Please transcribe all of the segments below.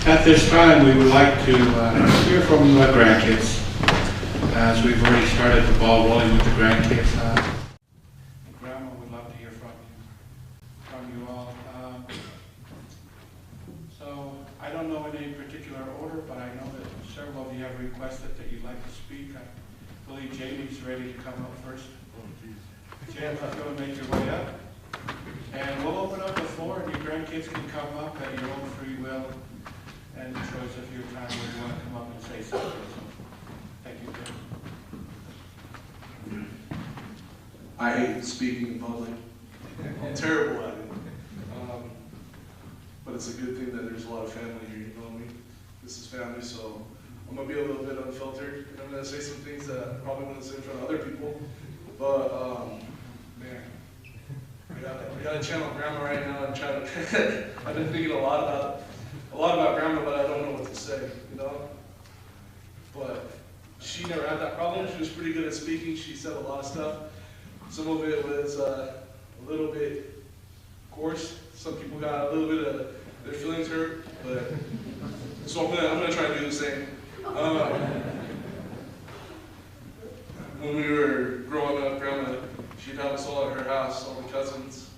At this time, we would like to hear from the grandkids, as we've already started the ball rolling with the grandkids. Grandma would love to hear from you all. So I don't know in any particular order, but I know that several of you have requested that you'd like to speak. I believe Jamie's ready to come up first. Jamie, if you want to make your way up. And we'll open up the floor, and your grandkids can come up at your own free will and choice of your time where you want to come up and say something. So, thank you, Jim. I hate speaking in public. I'm terrible at it. But it's a good thing that there's a lot of family here, you know me. This is family, so I'm going to be a little bit unfiltered. And I'm going to say some things that I probably wouldn't say in front of other people. But, man, I got to channel Grandma right now and try to, I've been thinking a lot about Grandma, but I don't know what to say, you know? But she never had that problem. She was pretty good at speaking. She said a lot of stuff. Some of it was a little bit coarse. Some people got a little bit of their feelings hurt, but so I'm gonna try to do the same. When we were growing up, Grandma, she'd have us all at her house, all the cousins.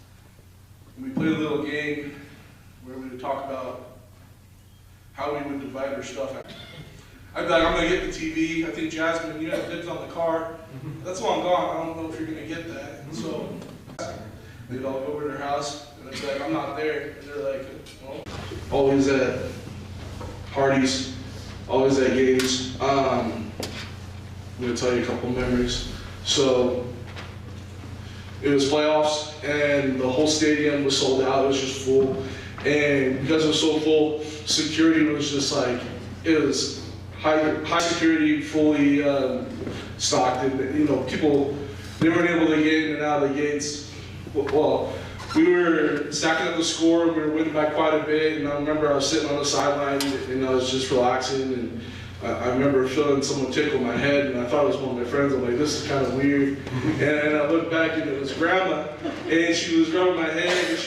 And we played a little game where we would talk about how we would divide her stuff. I'd be like, I'm gonna get the TV. I think Jasmine, you have dibs on the car. That's why I'm gone. I don't know if you're gonna get that. And so they'd all go over to her house, and I'd be like, I'm not there. And they're like, well, always at parties, always at games. I'm gonna tell you a couple memories. So it was playoffs, and the whole stadium was sold out. It was just full, and because it was so full, security was just like, it was high security, fully stocked, and you know, people, they weren't able to get in and out of the gates. Well, we were stacking up the score, and we were winning by quite a bit, and I remember I was sitting on the sideline, and I was just relaxing, and I remember feeling someone tickle my head, and I thought it was one of my friends. I'm like, this is kind of weird. And I looked back, and it was Grandma, and she was rubbing my head, and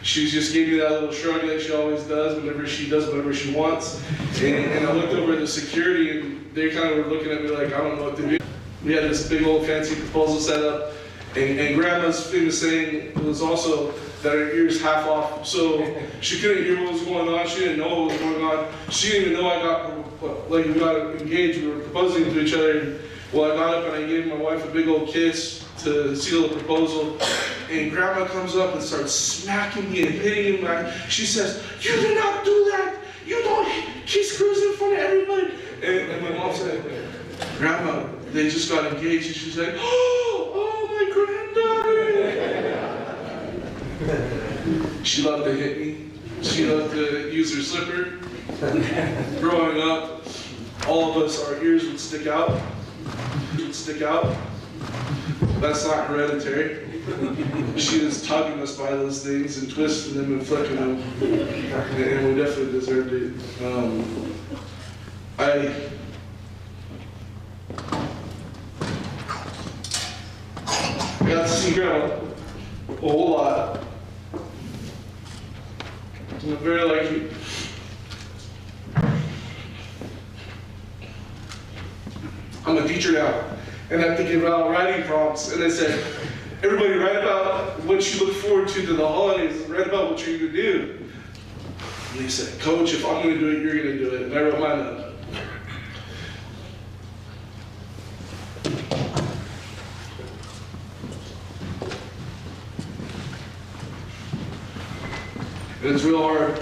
she just gave me that little shrug that she always does whenever she does whatever she wants. And I looked over at the security, and they kind of were looking at me like, I don't know what to do. We had this big old fancy proposal set up, and Grandma's famous saying was also that her ears half off, so she couldn't hear what was going on. She didn't know what was going on. She didn't even know we got engaged. We were proposing to each other. And, well, I got up and I gave my wife a big old kiss to seal the proposal, and Grandma comes up and starts smacking me and hitting me. She says, "You do not do that. You don't kiss girls in front of everybody." And my mom said, "Grandma, they just got engaged." And she's like, "Oh, my granddaughter." She loved to hit me. She loved to use her slipper. Growing up, all of us, our ears would stick out. That's not hereditary. She was tugging us by those things and twisting them and flicking them, and we definitely deserved it. I got to see Grandma a whole lot. I'm very lucky. I'm a teacher now, and I'm thinking about writing prompts, and I said, everybody write about what you look forward to the holidays, write about what you're going to do. And they said, "Coach, if I'm going to do it, you're going to do it." And I wrote mine up. And it's real hard,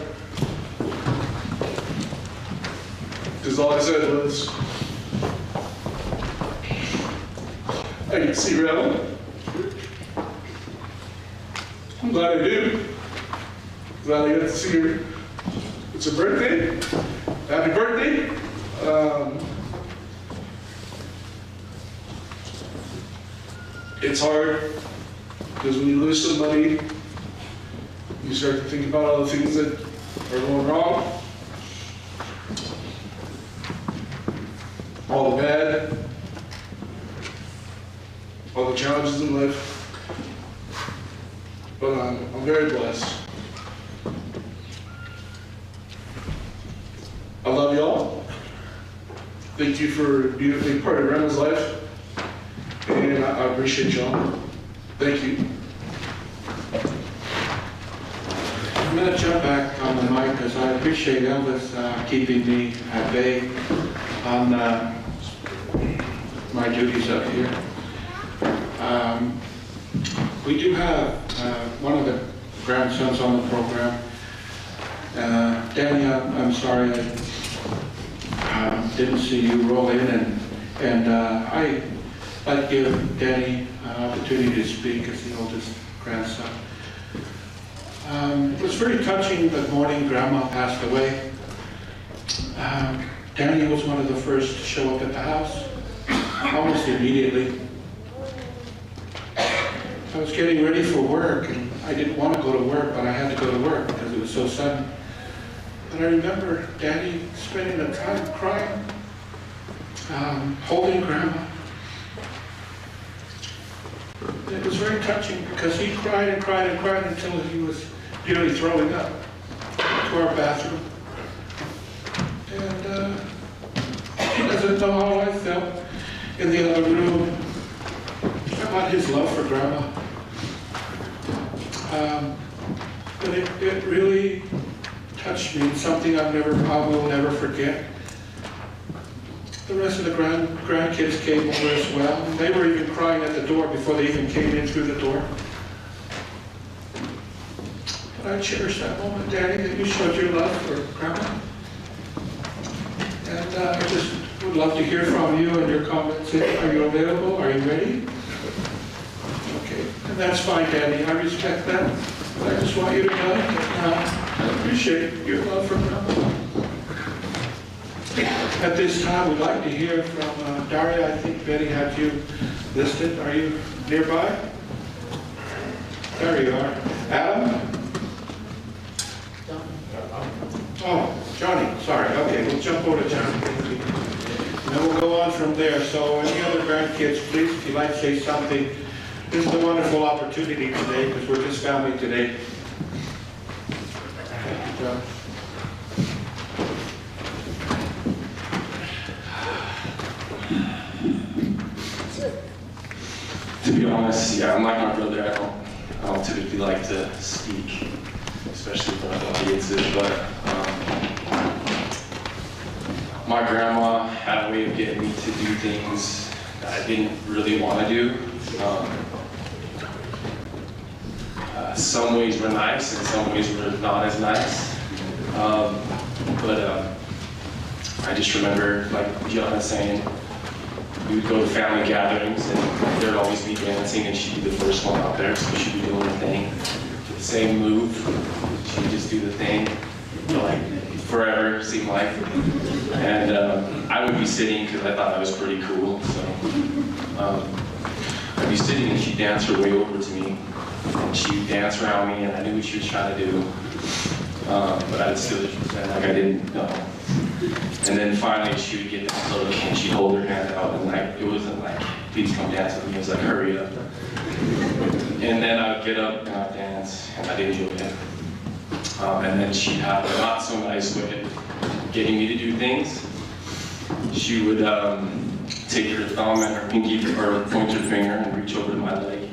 because all I said was, "I can see Grandma. I'm glad I do. Glad I got to see her. It's her birthday. Happy birthday." It's hard, because when you lose somebody, you start to think about all the things that are going wrong, all the bad, all the challenges in life. But I'm very blessed. I love y'all. Thank you for being a big part of Grandma's life. And I appreciate y'all. Thank you. I'm going to jump back on the mic because I appreciate Elvis keeping me at bay on my duties up here. We do have one of the grandsons on the program. Danny, I'm sorry I didn't see you roll in, and I'd like to give Danny an opportunity to speak as the oldest grandson. It was very touching the morning Grandma passed away. Danny was one of the first to show up at the house, almost immediately. I was getting ready for work, and I didn't want to go to work, but I had to go to work because it was so sudden. But I remember Daddy spending the time crying, holding Grandma. It was very touching because he cried and cried and cried until he was nearly throwing up to our bathroom. And he doesn't know how I felt in the other room about his love for Grandma. But it really touched me, something I will never forget. The rest of the grandkids came over as well. And they were even crying at the door before they even came in through the door. But I cherish that moment, Daddy, that you showed your love for Grandma. And I just would love to hear from you and your comments. Are you available? Are you ready? Okay, and that's fine, Daddy. I respect that. But I just want you to know that I appreciate your love for Grandma. At this time, we'd like to hear from Daria. I think Betty had you listed. Are you nearby? There you are. Adam? Oh, Johnny, sorry. Okay, we'll jump over to Johnny. And then we'll go on from there. So any other grandkids, please, if you'd like to say something. This is a wonderful opportunity today because we're just family today. Thank you, John. To be honest, yeah, I'm like my brother. I don't typically like to speak, especially in front of audiences, but my grandma had a way of getting me to do things that I didn't really want to do. Some ways were nice and some ways were not as nice. But I just remember, like John was saying, we would go to family gatherings and there'd always be dancing and she'd be the first one out there, so she'd be doing the thing. The same move, she'd just do the thing for like forever, seemed like. And I would be sitting because I thought I was pretty cool, so I'd be sitting and she'd dance her way over to me. And she'd dance around me and I knew what she was trying to do. But I'd still pretend like I didn't know. And then finally she would get that look and she'd hold her hand out and like, it wasn't like, please come dance with me, it was like, hurry up. And then I would get up and I'd dance and I'd enjoy it. And then she'd have a not so nice way of getting me to do things. She would take her thumb and her pinky or pointer finger and reach over to my leg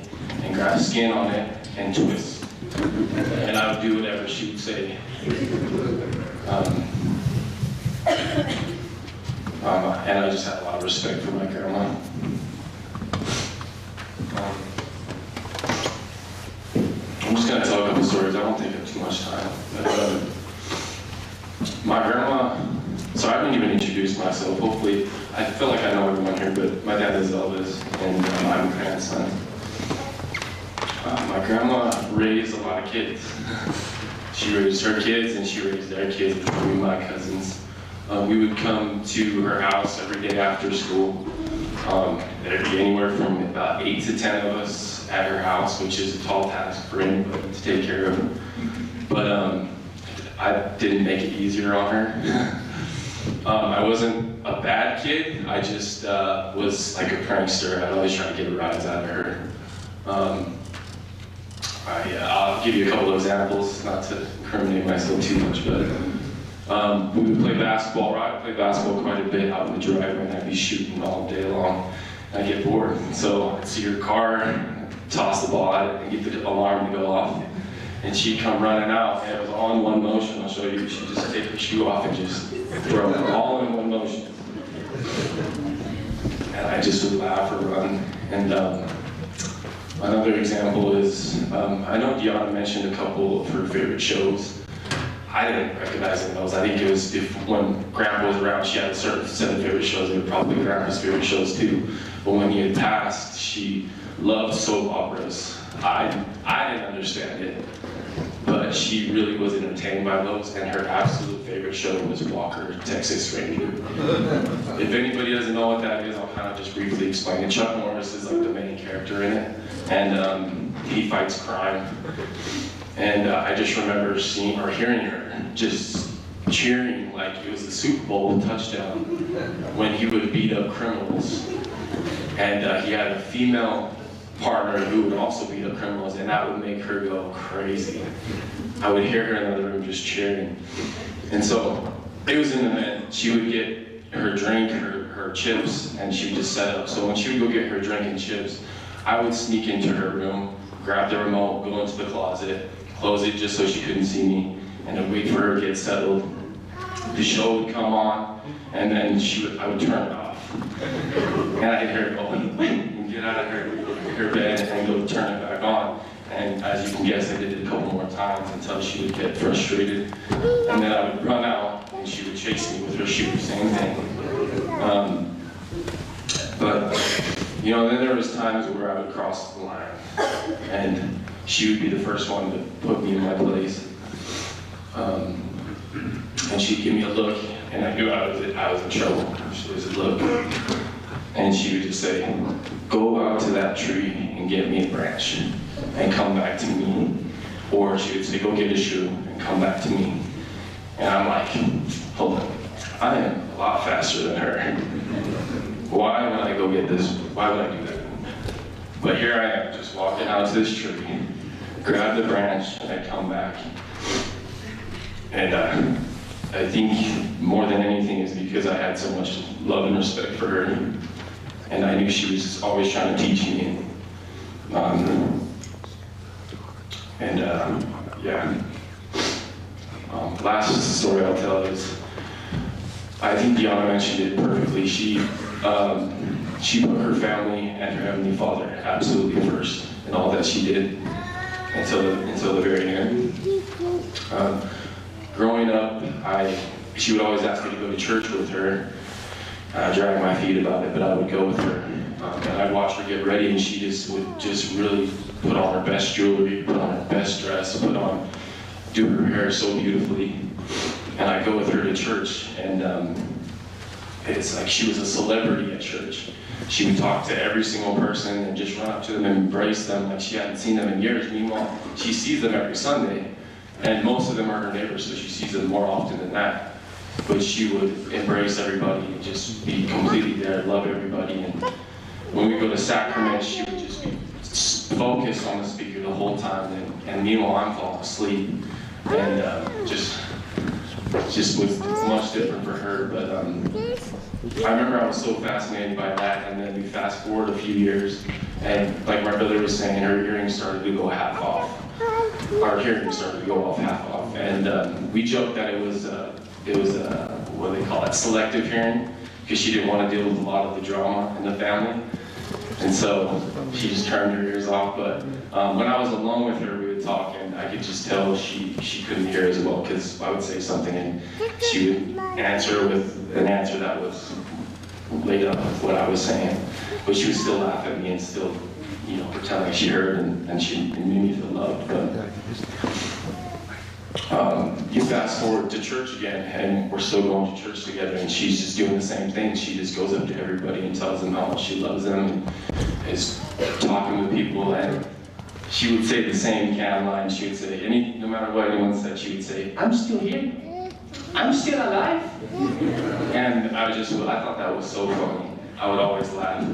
and grab skin on it and twist. And I would do whatever she would say. And I just had a lot of respect for my grandma. I'm just going to tell a couple stories. I don't think I have too much time. But, my grandma, so I haven't even introduced myself. Hopefully, I feel like I know everyone here, but my dad is Elvis, and I'm a grandson. My grandma raised a lot of kids. She raised her kids and she raised their kids, which would be my cousins. We would come to her house every day after school. There'd be anywhere from about 8 to 10 of us at her house, which is a tall task for anybody to take care of. But I didn't make it easier on her. I wasn't a bad kid, I just was like a prankster. I'd always try to get rides out of her. I'll give you a couple of examples, not to incriminate myself too much, but We would play basketball, right? I play basketball quite a bit out in the driveway, and I'd be shooting all day long. I'd get bored, so I'd see her car, toss the ball at it, and get the alarm to go off. And she'd come running out, and it was all in one motion. I'll show you. She'd just take her shoe off and just throw it all in one motion. And I just would laugh or run. And another example is, I know Deanna mentioned a couple of her favorite shows. I didn't recognize those. I think it was when Grandpa was around, she had a certain set of favorite shows. They were probably Grandpa's favorite shows too. But when he had passed, she loved soap operas. I didn't understand it, but she really was entertained by those, and her absolute favorite show was Walker, Texas Ranger. If anybody doesn't know what that is, I'll kind of just briefly explain it. Chuck Norris is like the main character in it, and he fights crime. And I just remember seeing or hearing her just cheering like it was a Super Bowl touchdown when he would beat up criminals. And he had a female partner who would also beat up criminals, and that would make her go crazy. I would hear her in the other room just cheering. And so it was in the men. She would get her drink, her chips, and she would just set up. So when she would go get her drink and chips, I would sneak into her room, grab the remote, go into the closet, close it just so she couldn't see me, and I'd wait for her to get settled. The show would come on, and then I would turn it off. And I'd hear her go and get out of her bed and go turn it back on. And as you can guess, I did it a couple more times until she would get frustrated. And then I would run out, and she would chase me with her shoe, same thing. But, you know, then there was times where I would cross the line, and she would be the first one to put me in my place. And she'd give me a look, and I knew I was in trouble. She was a look, and she would just say, "Go out to that tree and get me a branch, and come back to me." Or she would say, "Go get a shoe and come back to me." And I'm like, hold on, I am a lot faster than her. Why would I go get this? Why would I do that? But here I am, just walking out to this tree, grab the branch, and I come back. And I think more than anything is because I had so much love and respect for her. And I knew she was always trying to teach me. Yeah. Last story I'll tell is, I think Deanna mentioned it perfectly. She put her family and her Heavenly Father absolutely first in all that she did until the very end. Growing up, she would always ask me to go to church with her. I drag my feet about it, but I would go with her. And I'd watch her get ready, and she would really put on her best jewelry, put on her best dress, do her hair so beautifully. And I'd go with her to church, and it's like she was a celebrity at church. She would talk to every single person and just run up to them and embrace them like she hadn't seen them in years. Meanwhile, she sees them every Sunday, and most of them are her neighbors, so she sees them more often than that. But she would embrace everybody and just be completely there, love everybody. And when we go to sacraments, she would just be focused on the speaker the whole time. And meanwhile, I'm falling asleep. And just was much different for her. But I remember I was so fascinated by that. And then we fast forward a few years, and like my brother was saying, her hearing started to go half off. Our hearing started to go off half off. And we joked that it was what they call it, selective hearing, because she didn't want to deal with a lot of the drama in the family. And so she just turned her ears off. But when I was alone with her, we would talk, and I could just tell she couldn't hear as well, because I would say something and she would answer with an answer that was laid up with what I was saying. But she would still laugh at me and still, you know, pretend like she heard, and she made me feel loved. But you fast forward to church again, and we're still going to church together, and she's just doing the same thing. She just goes up to everybody and tells them how much she loves them, and is talking with people, and she would say the same can line. She would say, no matter what anyone said, she would say, "I'm still here. I'm still alive." And I thought that was so funny. I would always laugh.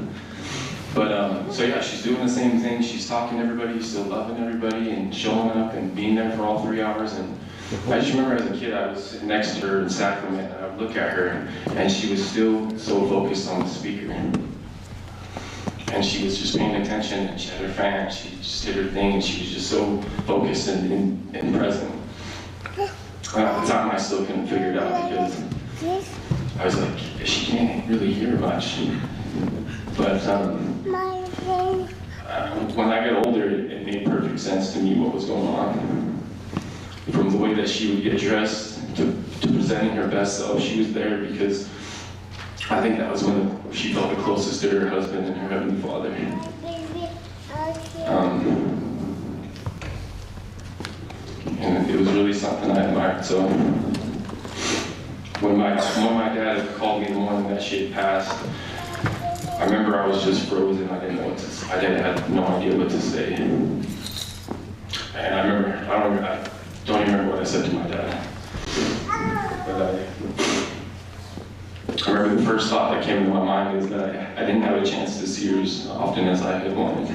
But, so yeah, she's doing the same thing. She's talking to everybody, still loving everybody, and showing up and being there for all 3 hours. And I just remember as a kid, I was sitting next to her in Sacrament, and I would look at her, and she was still so focused on the speaker. And she was just paying attention, and she had her fan, she just did her thing, and she was just so focused and present. And at the time, I still couldn't figure it out because I was like, she can't really hear much. But when I got older, it made perfect sense to me what was going on. From the way that she would get dressed to presenting her best self, she was there because I think that was when she felt the closest to her husband and her Heavenly Father. And it was really something I admired. So when my dad called me the morning that she had passed, I remember I was just frozen. I didn't know what to say. I had no idea what to say. And I don't even remember what I said to my dad. But I remember the first thought that came into my mind is that I didn't have a chance to see her as often as I had wanted.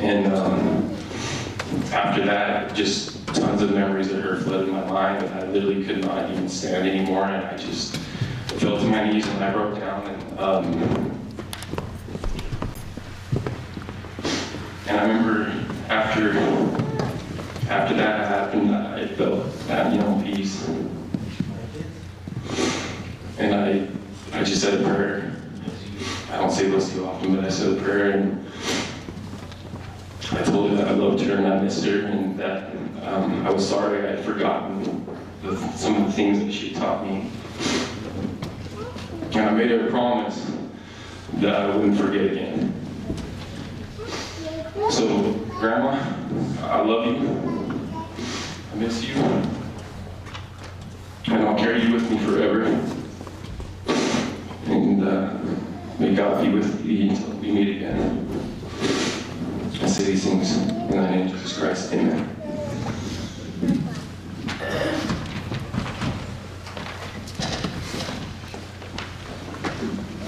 And after that, just tons of memories of her flooded my mind, and I literally could not even stand anymore, and I just fell to my knees and I broke down. And I remember after that happened, I felt peace. And I just said a prayer. I don't say this too often, but I said a prayer, and I told her that I loved her and I missed her, and that I was sorry I had forgotten some of the things that she taught me. And I made her a promise that I wouldn't forget again. So, Grandma, I love you. I miss you. And I'll carry you with me forever. And may God be with you until we meet again. I say these things in the name of Jesus Christ. Amen.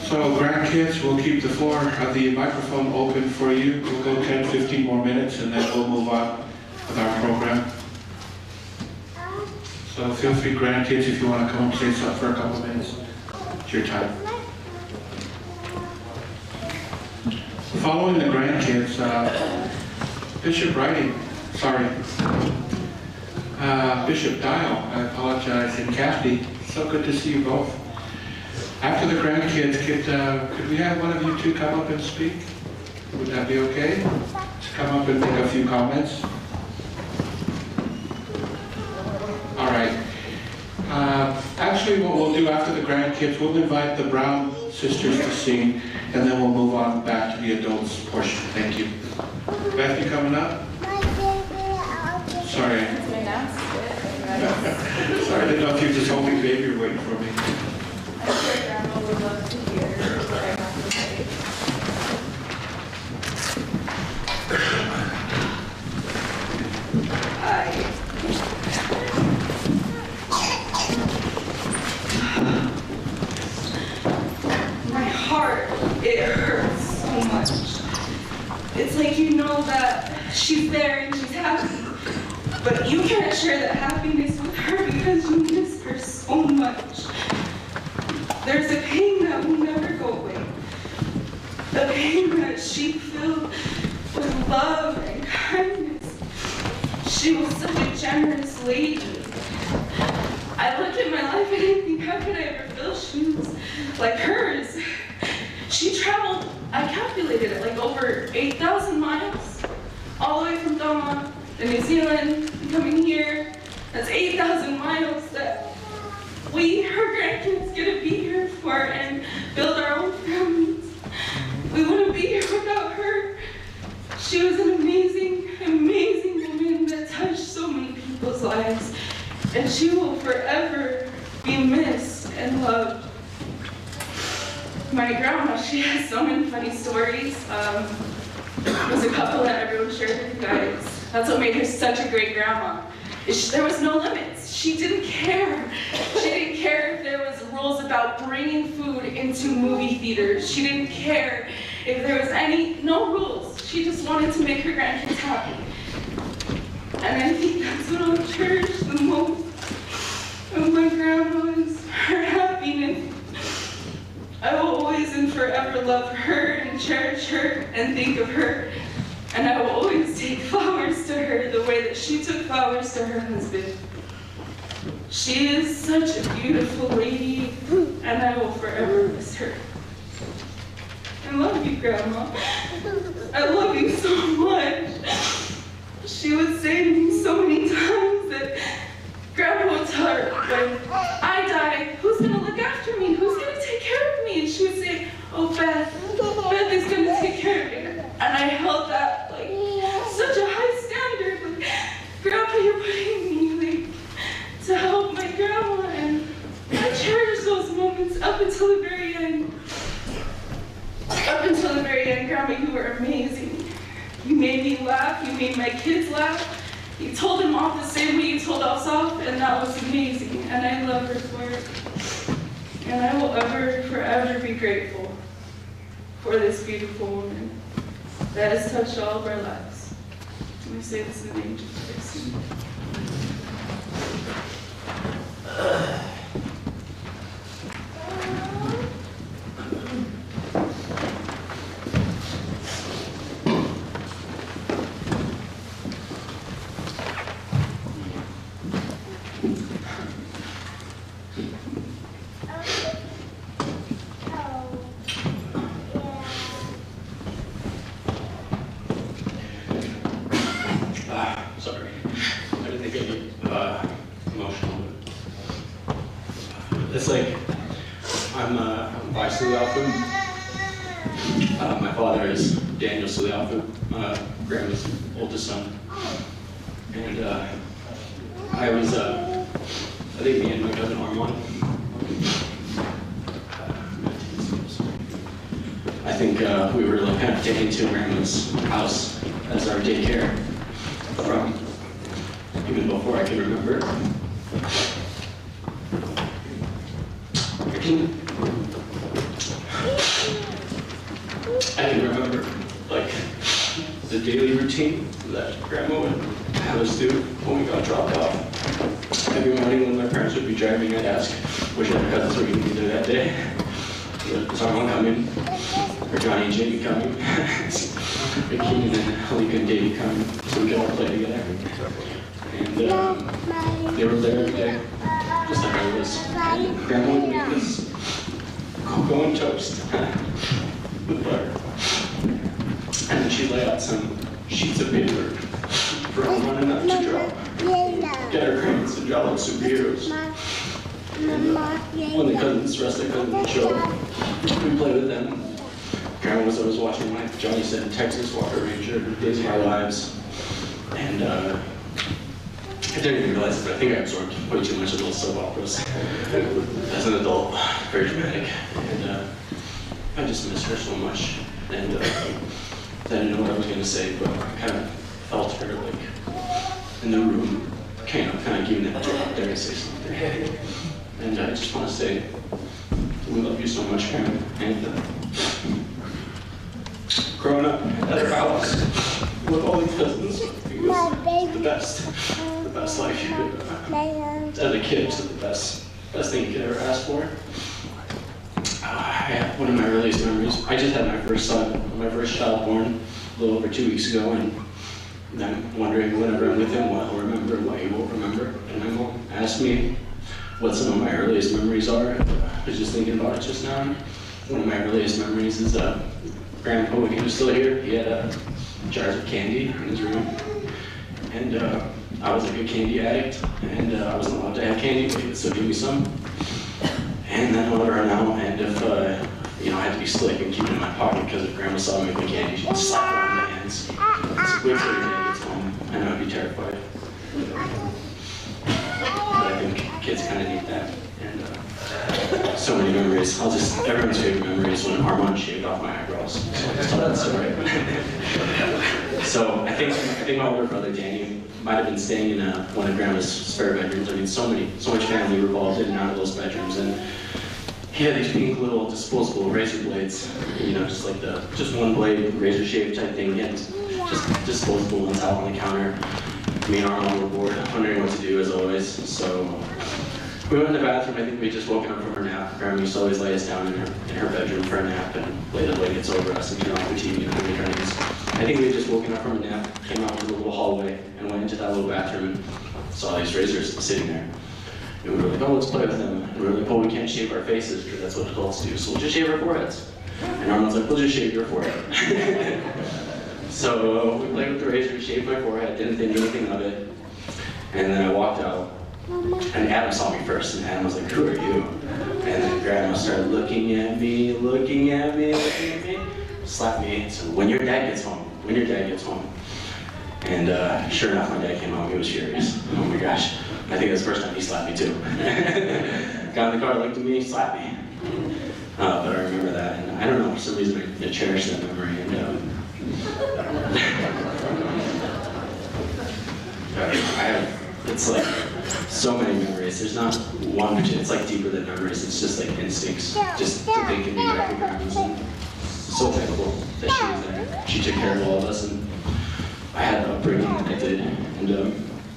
So grandkids, we'll keep the floor, the microphone open for you. We'll go 10, 15 more minutes and then we'll move on with our program. So feel free, grandkids, if you want to come and say something for a couple of minutes. It's your time. Following the grandkids, Bishop Dial, I apologize, and Kathy, so good to see you both. After the grandkids, could we have one of you two come up and speak? Would that be okay? To come up and make a few comments? All right. Actually, what we'll do after the grandkids, we'll invite the Brown sisters to sing, and then we'll move on back to the adults portion. Thank you. Beth, you coming up? Sorry. Sorry, I didn't know if you were just holding baby or waiting for me. I'm sure Grandma would love to hear what I have to say. My heart, it hurts so much. It's like you know that she's there and she's happy, but you can't share that happiness with her because you miss her so much. There's a pain that will never go away. A pain that she filled with love and kindness. She was such a generous lady. I look at my life and I think, how could I ever fill shoes like hers? She traveled, I calculated it, like over 8,000 miles, all the way from Tonga to New Zealand, coming here. That's 8,000 miles that we, her grandkids, get to be here for and build our own families. We wouldn't be here without her. She was an amazing, amazing woman that touched so many people's lives. And she will forever be missed and loved. My grandma, she has so many funny stories. There's a couple that everyone shared with you guys. That's what made her such a great grandma. There was no limits. She didn't care. She didn't care if there was rules about bringing food into movie theaters. She didn't care if there was no rules. She just wanted to make her grandkids happy. And I think that's what I'll cherish the most of my grandma is her happiness. I will always and forever love her and cherish her and think of her. And I will always take flowers to her the way that she took flowers to her husband. She is such a beautiful lady, and I will forever miss her. I love you, Grandma. I love you so much. She would say to me so many times that Grandpa would tell her, when I die, who's going to look after me? Who's going to take care of me? And she would say, oh, Beth is going to take care of you. And I held that like such a high standard. Like, Grandpa, you're putting me like to help my grandma, and I cherish those moments up until the very end. Up until the very end, Grandma, you were amazing. You made me laugh, you made my kids laugh. You told them off the same way you told us off, and that was amazing. And I love her for it. And I will ever, forever be grateful for this beautiful woman that has touched all of our lives. Let me say this in the name of Jesus Christ. Sorry, I didn't think I'd be emotional. It's like, I'm Vava'u Suliafu. My father is Daniel Suliafu, grandma's oldest son. And I was, I think me and my cousin Armand, I think we were like kind of taken to grandma's house as our daycare from even before I could remember. I can remember like the daily routine that Grandma would have us do when we got dropped off. Every morning when my parents would be driving, I'd ask which other cousins were going to be there that day. Is Armand coming? Or Johnny and Jamie coming? Or Keenan and Alika and Davey coming? So we could all play together. And they were there every day, just like I was. And Grandma would make this cocoa and toast with butter. And then she'd lay out some sheets of paper for Armand and us to draw. Get our crayons and draw like superheroes. And when the rest of the cousins would show up, we played with them. Grandma was always watching, like Johnny said, in Texas, Walker Ranger, Days of Our Lives. And I didn't even realize it, but I think I absorbed way too much of those soap operas as an adult, very dramatic. And I just miss her so much. And I didn't know what I was going to say, but I kind of felt her like in the room, kind of giving that drop there and say something. And I just want to say, we love you so much, Grandma. And growing up at our house with all these cousins, it was the best life you could, as a kid, it's the best thing you could ever ask for. One of my earliest memories, I just had my first son, my first child born a little over 2 weeks ago, and I'm wondering whenever I'm with him what he'll remember and what he won't remember. And my mom asked me what some of my earliest memories are. I was just thinking about it just now. One of my earliest memories is Grandpa, when he was still here, he had jars of candy in his room. And I was a big candy addict, and I wasn't allowed to have candy, but he would still give me some. And then I would run out, and if I had to be slick and keep it in my pocket because if Grandma saw me making candy, she'd slap it on my hands. So wait till your dad gets home, and I would be terrified. But I think kids kind of need that. And so many memories. Everyone's favorite memory is when Armand shaved off my eyebrows. So I'll just tell that story. So I think my older brother Danny might have been staying in one of Grandma's spare bedrooms. I mean, so much family revolved in and out of those bedrooms, and he had these pink little disposable razor blades, just one blade razor shave type thing, and just disposable ones out on the counter. me and Arnold were bored, wondering what to do as always. So we went in the bathroom. I think we had just woken up from her nap. Grandma used to always lay us down in her bedroom for a nap and lay the blankets over us and turn off the TV and the drinks. I think we had just woken up from a nap, came out into the little hallway, and went into that little bathroom and saw these razors sitting there. And we were like, oh, let's play with them. And we were like, oh, we can't shave our faces because that's what adults do, so we'll just shave our foreheads. And Arnold's like, we'll just shave your forehead. So we played with the razor, shaved my forehead, didn't think anything of it. And then I walked out, and Adam saw me first, and Adam was like, who are you? And then Grandma started looking at me, slapped me, and said, when your dad gets home. And sure enough, my dad came home, he was furious. Oh my gosh, I think that's the first time he slapped me too. Got in the car, looked at me, slapped me. But I remember that, and I don't know, for some reason I cherish that memory, and it's like so many memories. There's not one, it's like deeper than memories, it's just like instincts, just to think and be back in Grandma's. So thankful that she was there. She took care of all of us, and I had the upbringing that I did. And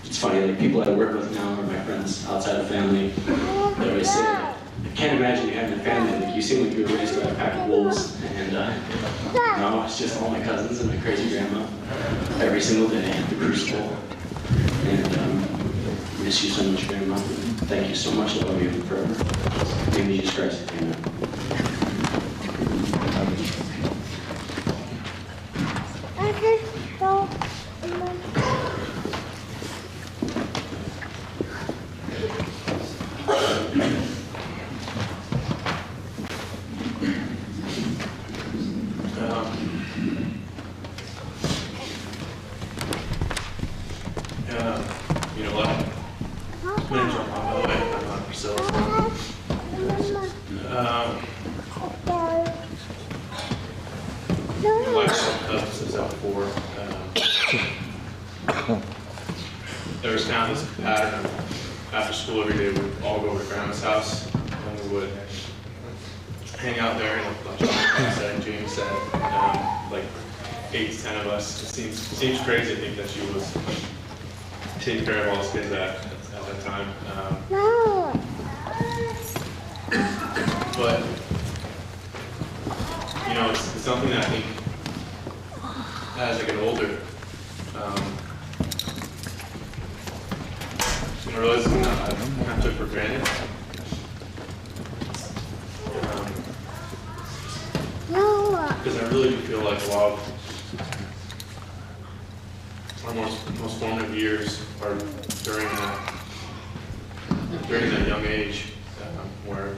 it's funny, like people I work with now are my friends outside of family. They always say, I can't imagine you having a family. Like you seem like you were raised by a pack of wolves. And no, it's just all my cousins and my crazy grandma every single day at the crucible. And miss you so much, Grandma. Thank you so much. Love you forever. In the name of Jesus Christ. Amen. You know what? My name's John, by the way. I'm not Priscilla. My wife's cousins is out for. There was kind of this pattern of after school every day we'd all go over to Grandma's house and we would hang out there, and like John said and Jamie said, like 8 to 10 of us. It seems crazy to think that she was taking care of all those kids at that time. But you know, it's something that I think as I get older, I realize something that I kind of took for granted. Because I really do feel like a lot of our most formative years are during that young age, where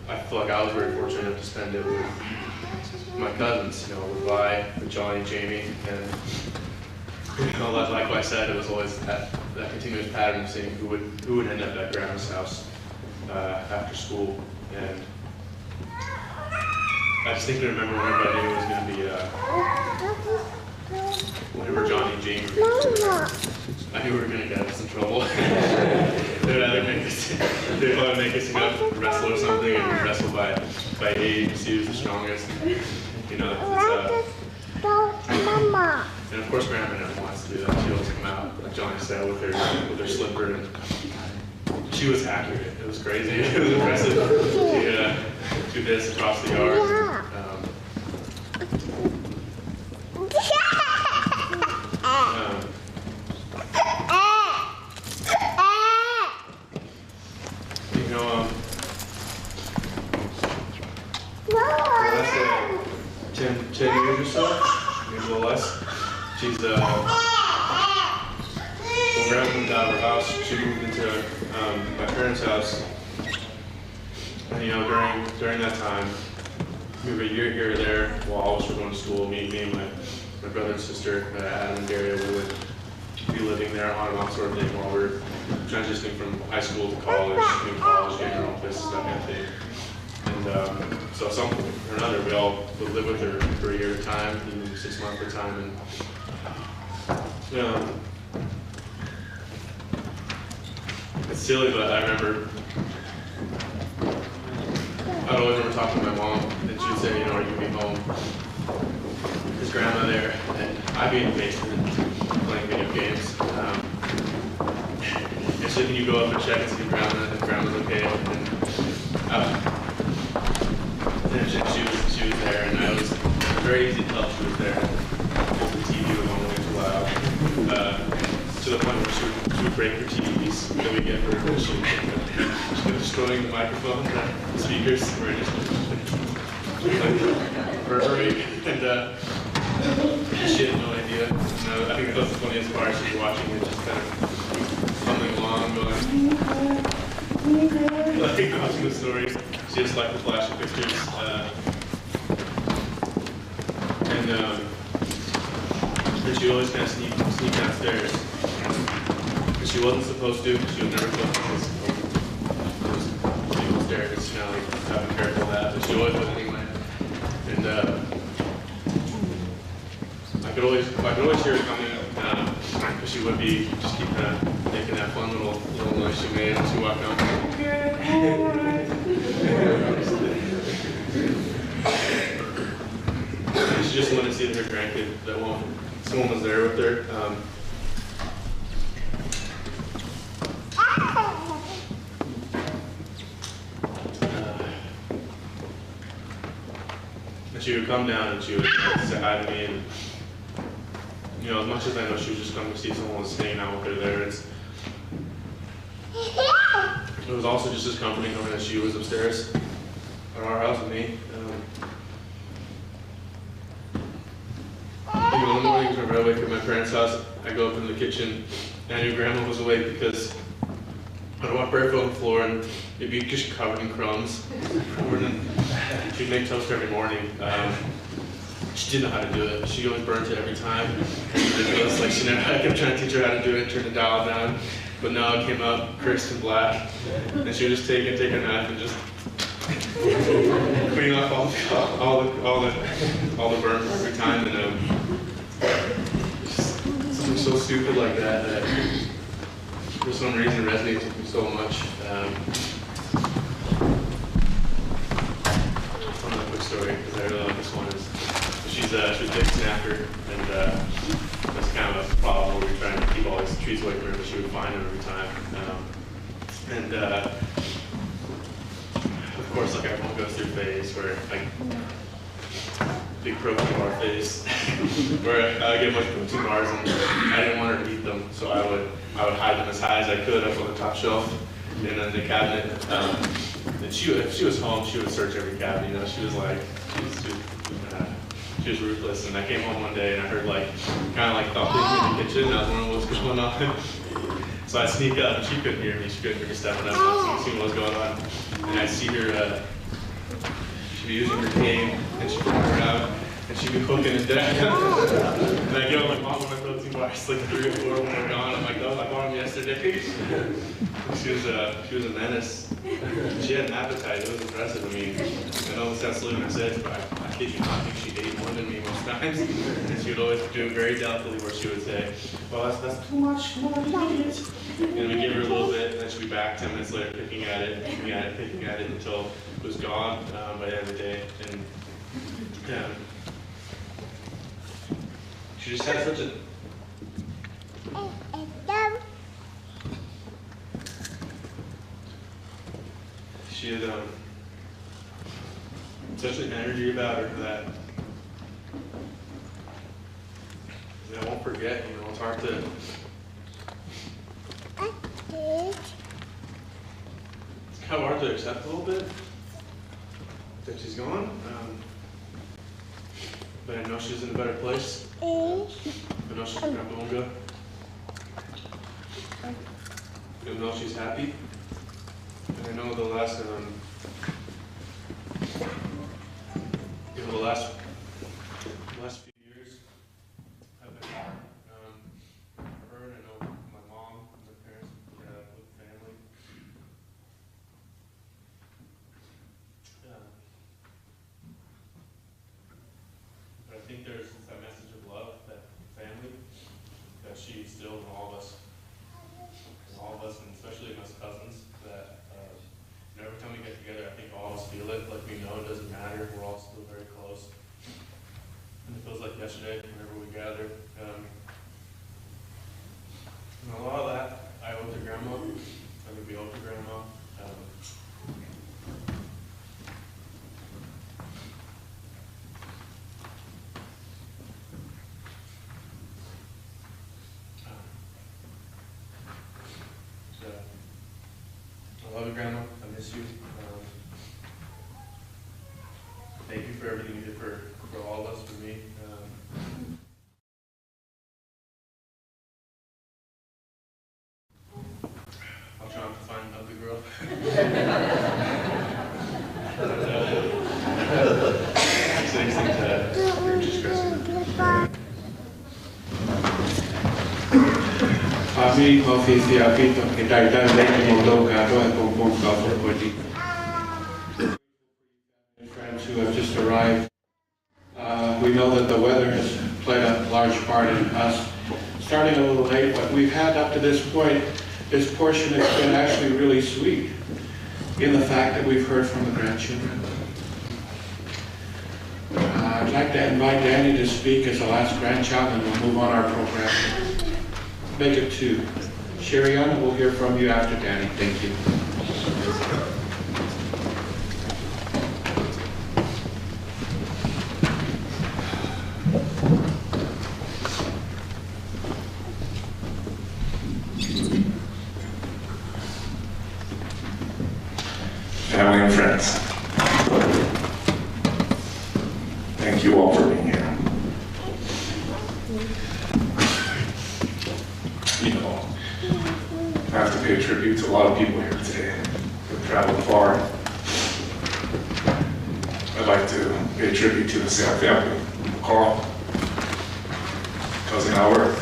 I feel like I was very fortunate enough to spend it with my cousins, you know, with Vi, with Johnny, Jamie, and you know, like I said, it was always that continuous pattern of seeing who would end up at Grandma's house after school, and I distinctly remember whenever I knew it was going to be whenever Johnny and Jamie were going to I knew we were going to get us in trouble. They'd either make us wrestle or something, and we wrestle by age, see who's the strongest. You know, and of course Grandma never wants to do that. She always come out, like Johnny said, with her slipper, and she was accurate. It was crazy. It was impressive. She did this across the yard. You know, last 10 years or so, maybe a little less. She's when Grandma moved out of her house, she moved into my parents' house. And you know, during that time, maybe a year here or there, while all of us were going to school, me and my brother and sister, Adam and Daria, we would be living there on and off sort of thing while we were transitioning from high school to college, getting our own places, that kind of thing. And so some or another, we all would live with her for a year at a time, even 6 months at a time. And it's silly, but I remember I'd always remember talking to my mom, and she would say, you know, are you going to be home? Is Grandma there? And I'd be in the basement. playing video games. And so then you go up and check and see grandma, and grandma's okay. And she was there, and I was very easy to tell she was there. Because the TV was on way too loud. To the point where she would break her TVs that we get for her. She was destroying the microphone, the speakers were just reverberating, and she had no idea. I think that was the funniest part. She was watching it, just kind of humming along, going, like watching the stories. She just liked the flash of pictures. And she would always kind of sneak downstairs. And she wasn't supposed to. She would never go upstairs, you know, like having careful of that. But she always would anyway. And I could always hear her coming, because she would be just keep kind of making that fun little noise she made when she walked down. And she just wanted to see that her grandkid, that someone was there with her. And she would come down and she would say hi to me, and you know, as much as I know she was just coming to see someone was staying out with her there, it was also just as comforting knowing that she was upstairs at our house with me. You know, in the mornings when I wake up at my parents' house, I go up in the kitchen and I knew Grandma was awake because I'd walk barefoot on the floor and it'd be just covered in crumbs. She'd make toast every morning. She didn't know how to do it. She always burnt it every time. It was like I kept trying to teach her how to do it, turn the dial down. But now it came out crisp and black. And she would just take a knife and just clean off all the burn every time. And something so stupid like that for some reason resonates with me so much. I'll tell a quick story because I really like this one. She was a big snacker, and that's kind of a problem where we were trying to keep all these treats away from her, but she would find them every time. Of course, like everyone goes through a phase where, like, big protein bar phase, where I would get a bunch of protein bars and I didn't want her to eat them, so I would hide them as high as I could up on the top shelf and in the cabinet. And if she was home, she would search every cabinet. You know, she was like, she was ruthless. And I came home one day and I heard kind of like thumping in the kitchen. And I was wondering what was going on. So I sneak up and she couldn't hear me. She couldn't hear me stepping up. I see what was going on. And I see her, she'd be using her cane and she'd come around and she'd be cooking it down. And I go, like, Mom, my protein bars, like 3 or 4 of them were gone. I'm like, no, I bought them yesterday. She was a menace. She had an appetite. It was impressive. I mean, I know it sounds silly when I say it, but I kid you not, I think she ate more than me most times. And she would always do it very delicately where she would say, well, that's too much, come on, eat it. And we give her a little bit, and then she'd be back 10 minutes later picking at it until it was gone by the end of the day. And she just had such a... She had such an energy about her that I won't forget, you know, it's hard to... It's kind of hard to accept a little bit that she's gone. But I know she's in a better place. I know she's in Grandpa Unga. I know she's happy. And I know the last few years have been hard for her, and I know my mom and my parents with the family. But I think there's that message of love, that family, that she instilled in all of us, and especially in us cousins, that every time we get together, I think all of us feel it, like we know it doesn't matter, we're all still very close. And it feels like yesterday, whenever we gathered, And a lot of that I owe to Grandma. I would be owed to Grandma. I love you, Grandma. I miss you. Thank you for everything you did for all of us, for me. I'll try not to find another girl. Ami ofisi apito kita mo Tonga friends who have just arrived. We know that the weather has played a large part in us starting a little late, but we've had up to this point, this portion has been actually really sweet in the fact that we've heard from the grandchildren. I'd like to invite Danny to speak as the last grandchild, and we'll move on our program. Make it two. Sheriana, we'll hear from you after Danny. Thank you. Family and friends, thank you all for being here. You know, I have to pay tribute to a lot of people here today who've traveled far. I'd like to pay tribute to the South family, Carl, Cousin Albert,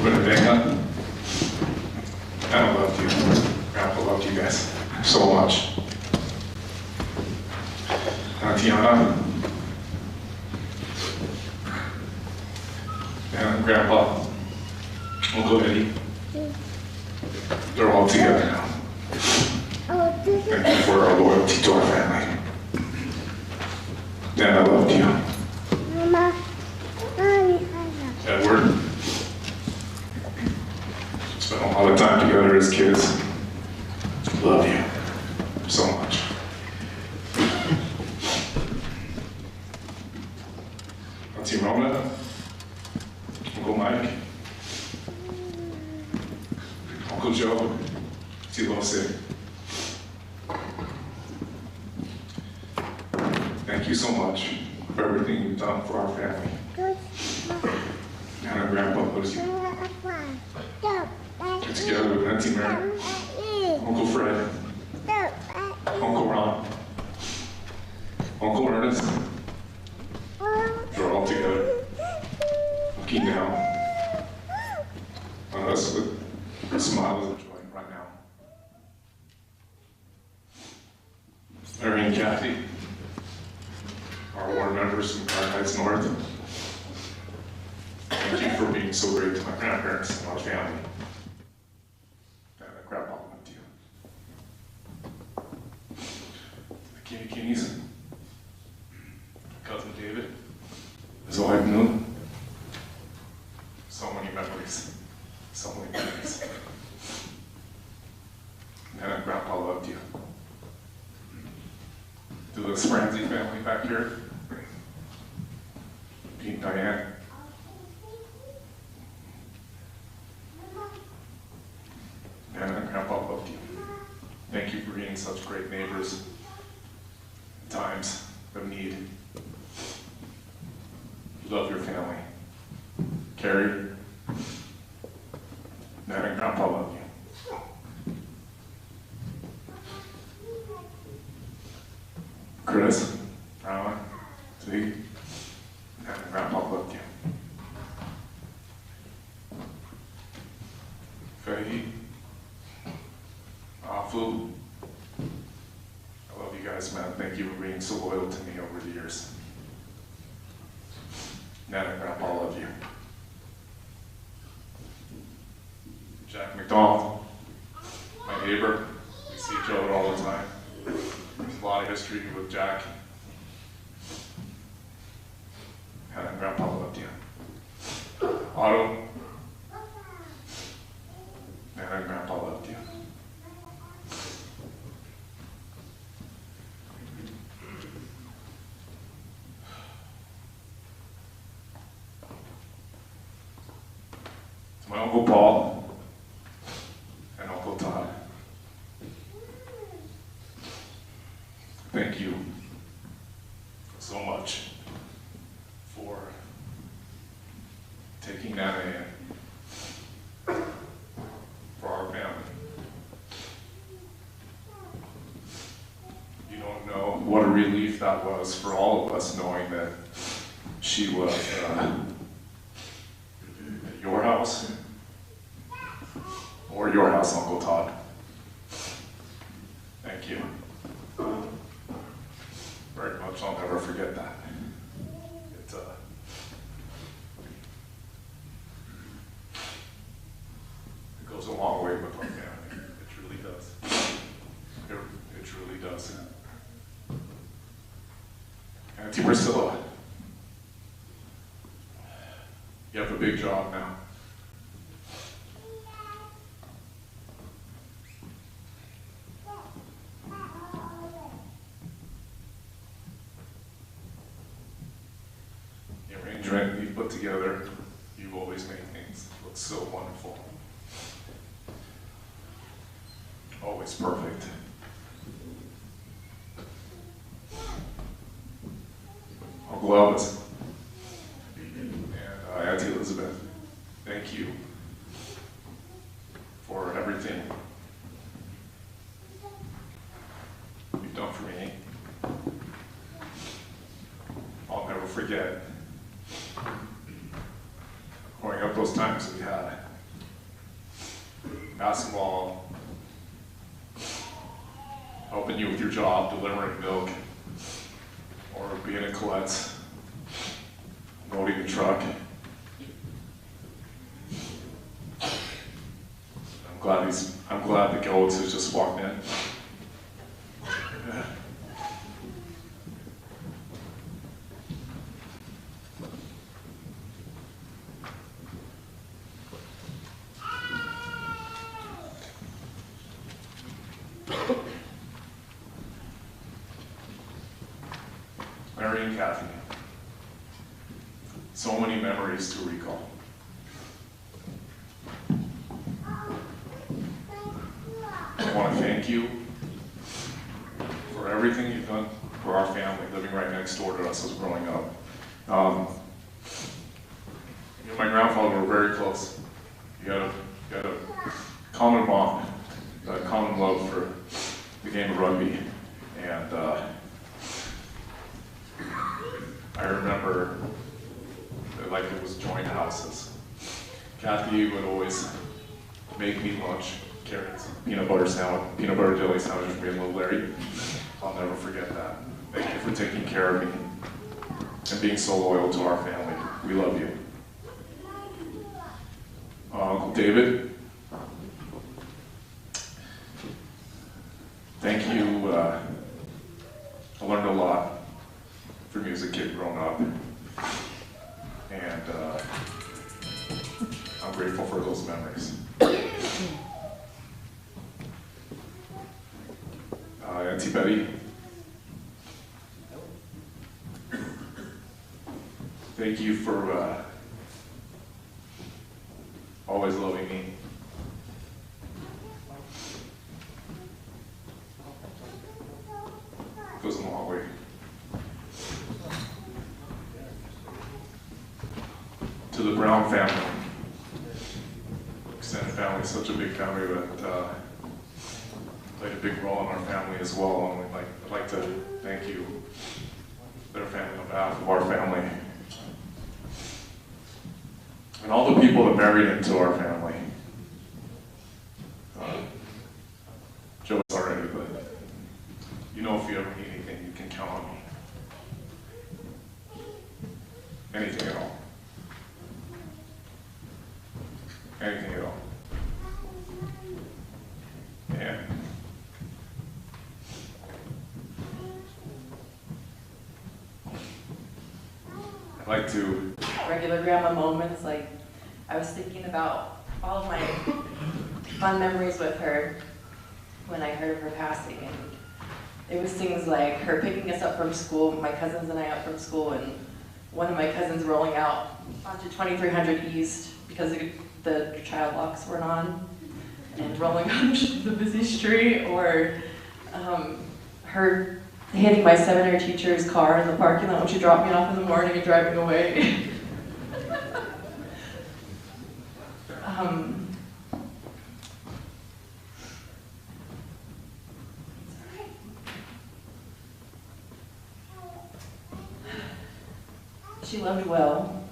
Benga. I loved you. Grandpa loved you guys so much. Tiana and Grandpa, Uncle Eddie, they're all together now. Thank you for our loyalty to our family. Dad, I loved you. Edward, spent a lot of time together as kids. Love you so much. Auntie Rona, Uncle Mike, Uncle Joe, Auntie Lose. Thank you so much for everything you've done for our family. And our grandpa loves you. Get together with Auntie Mary, Uncle Fred, Uncle Ron, Uncle Ernest. They're all together, looking down on us with smiles of joy right now. Mary and Kathy, our ward members from Garden Heights North. Thank you for being so great to my grandparents and our family. And Grandpa loved you. The Kinneys, Cousin David, his wife Moon. So many memories. So many memories. And Grandpa loved you. To the Spransey family back here. Pete and Diane. And Grandpa loved you. Thank you for being such great neighbors in times of need. You love your family. Carrie, Dad and Grandpa love you. Chris, Alan, Zeke, Dad and Grandpa loved you. Faye, Afu, I love you guys, man. Thank you for being so loyal to me over the years. Dad and Grandpa love you. Jack McDonald, my neighbor. We see each other all the time. There's a lot of history with Jack. Dad and Grandpa loved you. Otto, Todd. Thank you so much for taking that in for our family. You don't know what a relief that was for all of us, knowing that she was at your house, or your house, Uncle Todd. Thank you very much. I'll never forget that. It goes a long way with our family. It truly does. It truly does. Auntie Priscilla, you have a big job now. The arrangement you've put together, you've always made things look so wonderful. Always perfect. Uncle Elvis and Auntie Elizabeth, thank you for everything you've done for me. I'll never forget growing up those times that we had. Basketball, helping you with your job, delivering milk, or being at Colette's, loading the truck. I'm glad the goats has just walked in. Mary and Kathy. So many memories to recall. I want to thank you for everything you've done for our family, living right next door to us as growing up. You and my grandfather were very close. You had a common bond, a common love for the game of rugby, and I remember that like it was joint houses. Kathy would always make me lunch, carrots, peanut butter jelly sandwich for me and little Larry. I'll never forget that. Thank you for taking care of me and being so loyal to our family. We love you. Uncle David, thank you. I learned a lot from you as a kid growing up, and I'm grateful for those memories. Auntie Betty, thank you for always loving me. It goes a long way. To the Brown family, extended family, such a big family that played a big role in our family as well, and I'd like to thank you, their family, on behalf of our family, and all the people that married into our family. Joe's already, but you know if you ever need anything, you can count on me. Anything at all. Anything at all. And I'd like to regular grandma moments. Like, I was thinking about all of my fun memories with her when I heard of her passing, and it was things like her picking us up from school, my cousins and I up from school, and one of my cousins rolling out onto 2300 East because the child locks weren't on, and rolling on the busy street, or her hitting my seminary teacher's car in the parking lot when she dropped me off in the morning and driving away. She loved Will.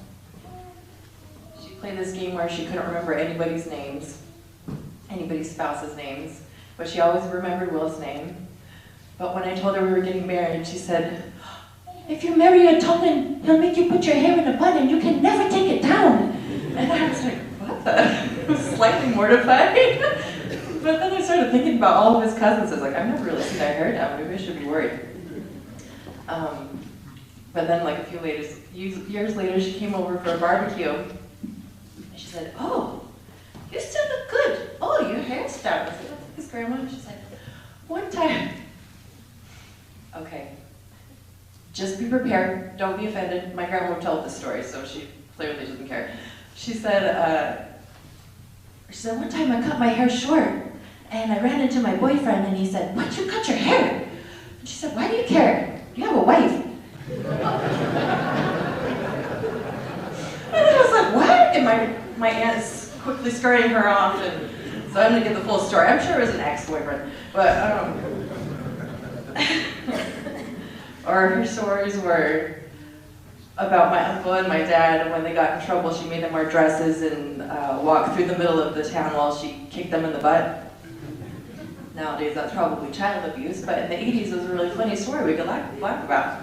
She played this game where she couldn't remember anybody's names, anybody's spouse's names, but she always remembered Will's name. But when I told her we were getting married, she said, "If you marry a Tongan, he'll make you put your hair in a bun and you can never take it down." And I was like, what the? I was slightly mortified. But then I started thinking about all of his cousins. I was like, I've never really seen their hair down. Maybe I should be worried. But then like a few years later, she came over for a barbecue. And she said, "Oh, you still look good. Oh, your hair's down." I said, "That's his grandma." And she said, "One time." Okay, just be prepared. Don't be offended. My grandma would tell this story, so she clearly doesn't care. She said, one time I cut my hair short, and I ran into my boyfriend, and he said, "Why'd you cut your hair?" And she said, "Why do you care? You have a wife." And I was like, what? And my aunt's quickly skirting her off, and so I'm gonna get the full story. I'm sure it was an ex-boyfriend, but or her stories were about my uncle and my dad. When they got in trouble, she made them wear dresses and walk through the middle of the town while she kicked them in the butt. Nowadays, that's probably child abuse, but in the 80s, it was a really funny story we could laugh about.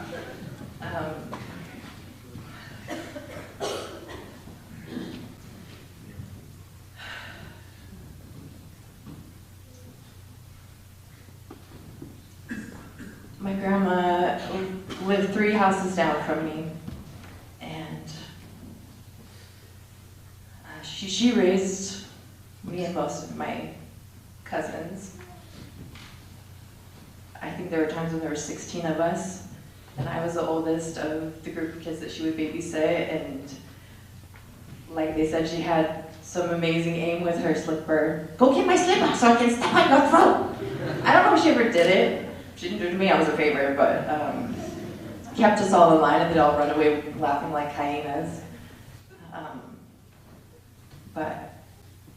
My grandma lived 3 houses down from me, and she raised me and most of my cousins. I think there were times when there were 16 of us, and I was the oldest of the group of kids that she would babysit, and like they said, she had some amazing aim with her slipper. "Go get my slipper so I can step on your throat." I don't know if she ever did it. She didn't do it to me, I was her favorite, but kept us all in line, and they'd all run away laughing like hyenas. But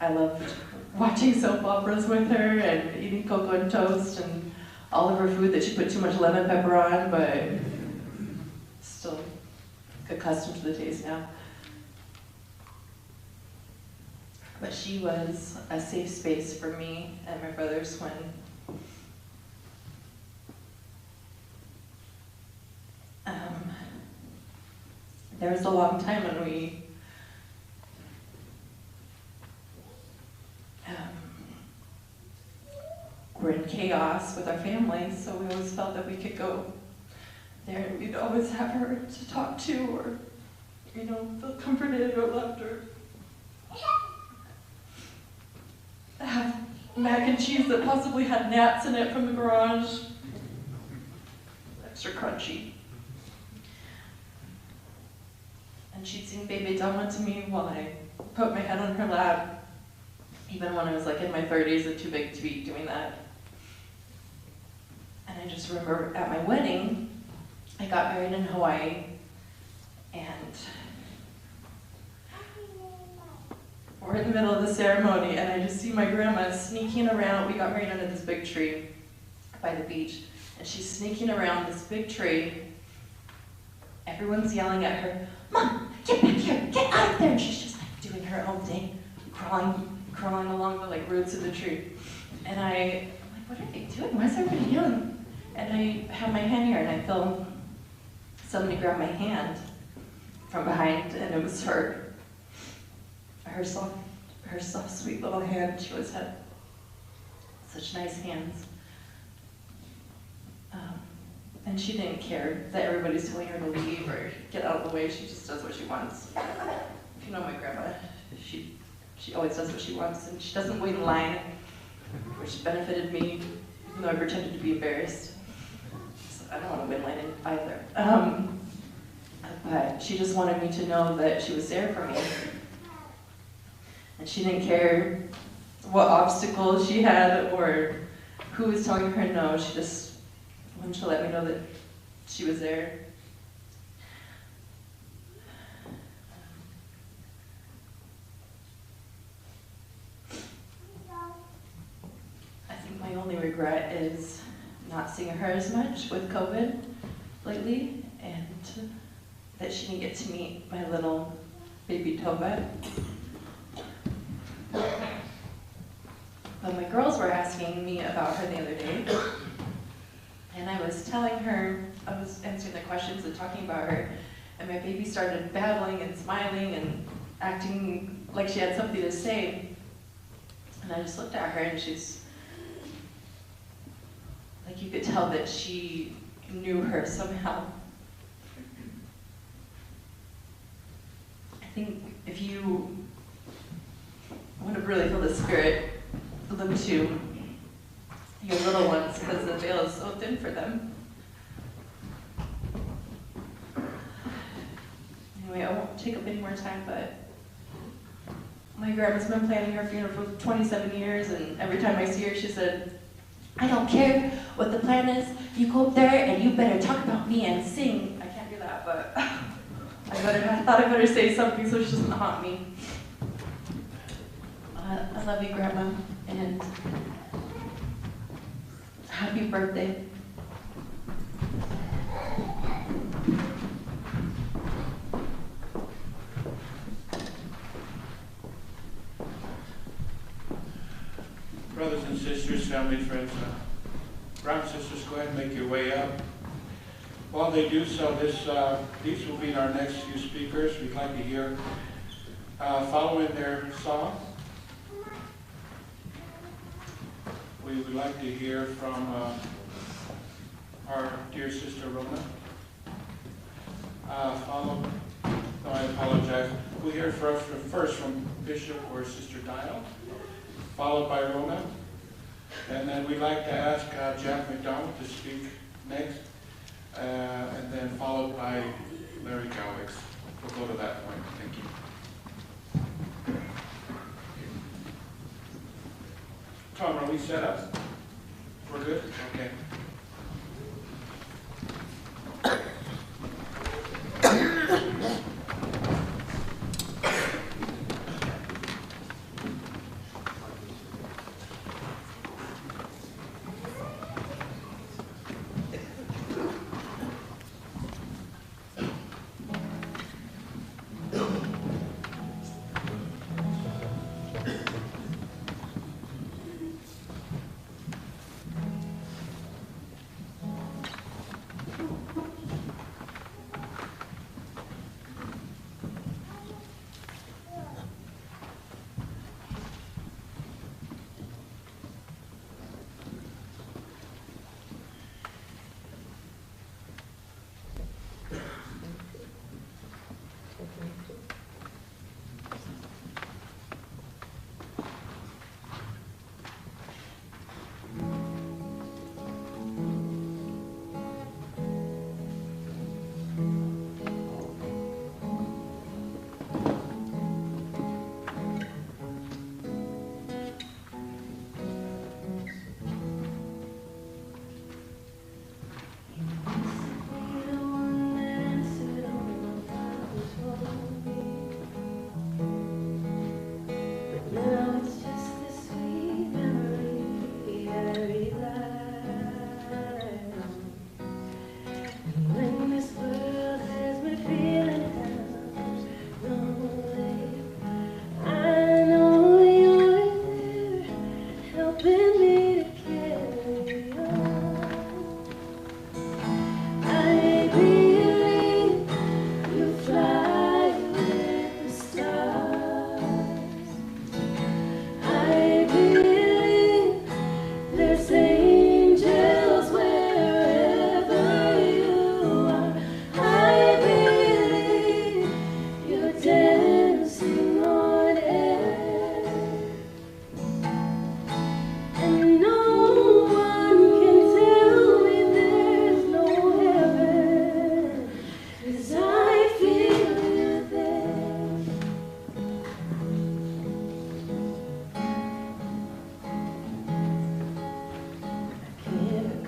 I loved watching soap operas with her and eating cocoa and toast and all of her food that she put too much lemon pepper on, but still accustomed to the taste now. But she was a safe space for me and my brothers when there was a long time when we were in chaos with our family, so we always felt that we could go there and we'd always have her to talk to, or, you know, feel comforted or loved, or have mac and cheese that possibly had gnats in it from the garage, extra crunchy. And she'd sing Baby Dama to me while I put my head on her lap, even when I was like in my 30s and too big to be doing that. And I just remember at my wedding, I got married in Hawaii, and we're in the middle of the ceremony, and I just see my grandma sneaking around. We got married under this big tree by the beach, and she's sneaking around this big tree. Everyone's yelling at her, "Mom, get back here, get out of there!" And she's just like doing her own thing, crawling along the like roots of the tree. And I'm like, what are they doing? Why is everybody yelling? And I have my hand here, and I feel somebody grab my hand from behind, and it was her soft, sweet little hand. She always had such nice hands. And she didn't care that everybody's telling her to leave or get out of the way. She just does what she wants. If you know my grandma, she always does what she wants, and she doesn't wait in line, which benefited me, even though I pretended to be embarrassed. So I don't want to wait in line either. But she just wanted me to know that she was there for me. And she didn't care what obstacles she had or who was telling her no. She just wanted to let me know that she was there. I think my only regret is not seeing her as much with COVID lately, and that she didn't get to meet my little baby Todd. But my girls were asking me about her the other day, and I was telling her, I was answering the questions and talking about her, and my baby started babbling and smiling and acting like she had something to say. And I just looked at her, and she's, like, you could tell that she knew her somehow. I think if you want to really feel the spirit, look to your little ones, because the veil is so thin for them. Anyway, I won't take up any more time, but my grandma's been planning her funeral for 27 years, and every time I see her, she said, "I don't care what the plan is, you go up there and you better talk about me and sing." I can't do that, but I thought I better say something so she doesn't haunt me. I love you, Grandma, and happy birthday. Brothers and sisters, family, friends, brothers and sisters, go ahead and make your way up. While they do so, these will be our next few speakers. We'd like to hear, following their song, we would like to hear from our dear sister Rona. I apologize. We'll hear first from Bishop or Sister Dial, followed by Rona. And then we'd like to ask Jack McDonald to speak next, and then followed by Larry Gowix. We'll go to that point. Thank you. Tom, are we set up? We're good? Okay.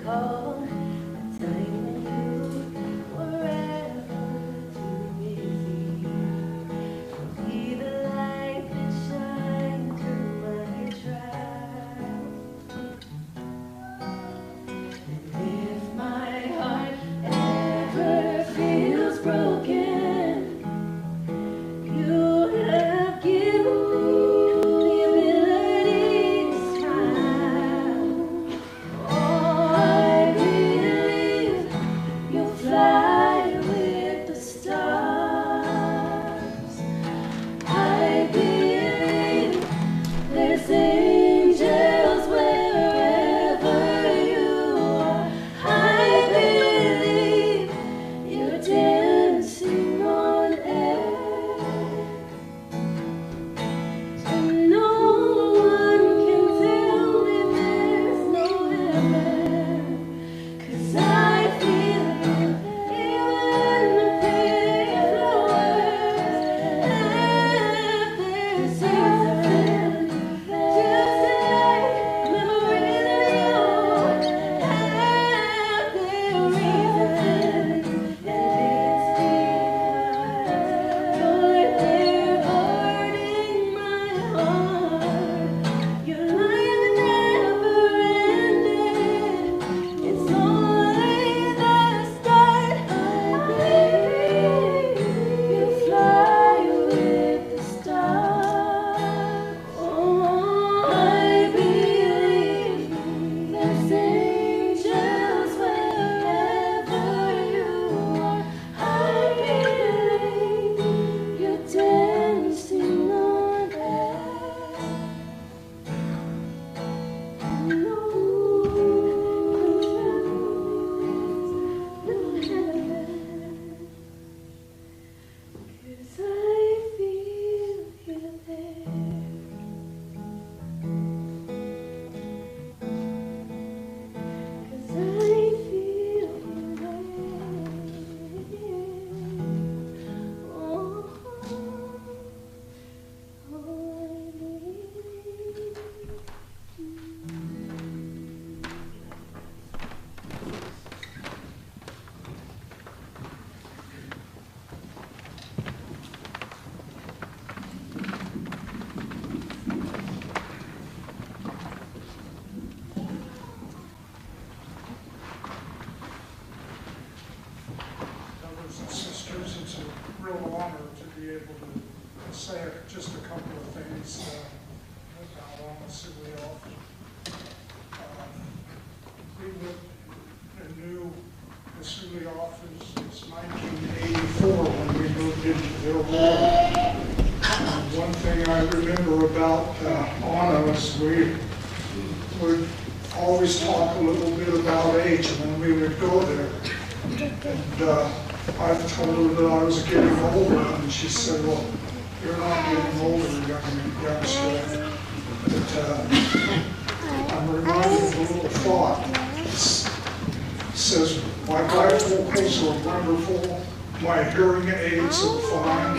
recall a time when you were ever too busy to be the light that shines through my trials. And if my heart ever feels broken, you have given me the ability to smile. Oh, I believe you'll fly with the stars. I believe there's angels wherever you are. I believe you're dancing on air. And no one can tell me there's no heaven, 'cause I feel it even the pretty flowers. And there seems to be just a memory of you. And there reasons, and it's Lord, they're hurting my heart. Your life never ended. It's only the start. I believe you fly with the stars. Oh, I believe there's angels wherever you are. I believe you're dancing on air. No heaven, 'cause I feel you there. 'Cause I feel you there. Oh, I believe. Brothers and sisters, it's a real honor to be able to say just a couple of things about Unga Suliafu. We lived and knew the Suliafus since 1984 when we moved into their home. One thing I remember about Anna is we would always talk a little bit about age when we would go there. And I told her that I was getting older, and she said, "Well, you're not getting older, youngster." But I'm reminded of a little thought. It says, "My bifocals are wonderful, my hearing aids are fine,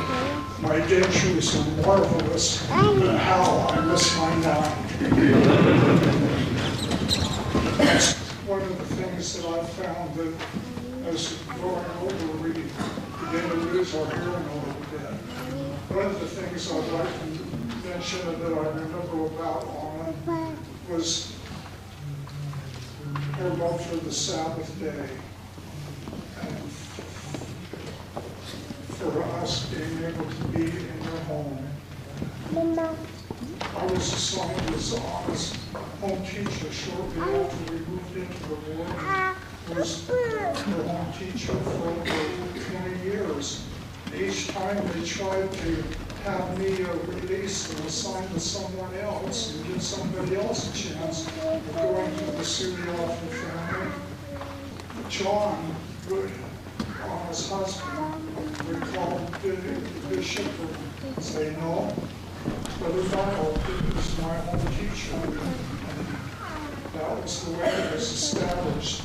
my dentures are marvelous, but how I miss my mind." That's one of the things that I've found, that as growing older, we begin to lose our hearing a little bit. One of the things I'd like to mention that I remember about Anna was her love for the Sabbath day, and for us being able to be in their home. I was assigned as Anna's home teacher shortly after we moved into the ward. Was her home teacher for over 20 years. Each time they tried to have me released and assigned to someone else and give somebody else a chance of going to the Suliafu family, John, Anna's husband, would call the bishop and say, "No, Brother Vava'u is my home teacher." And that was the way it was established.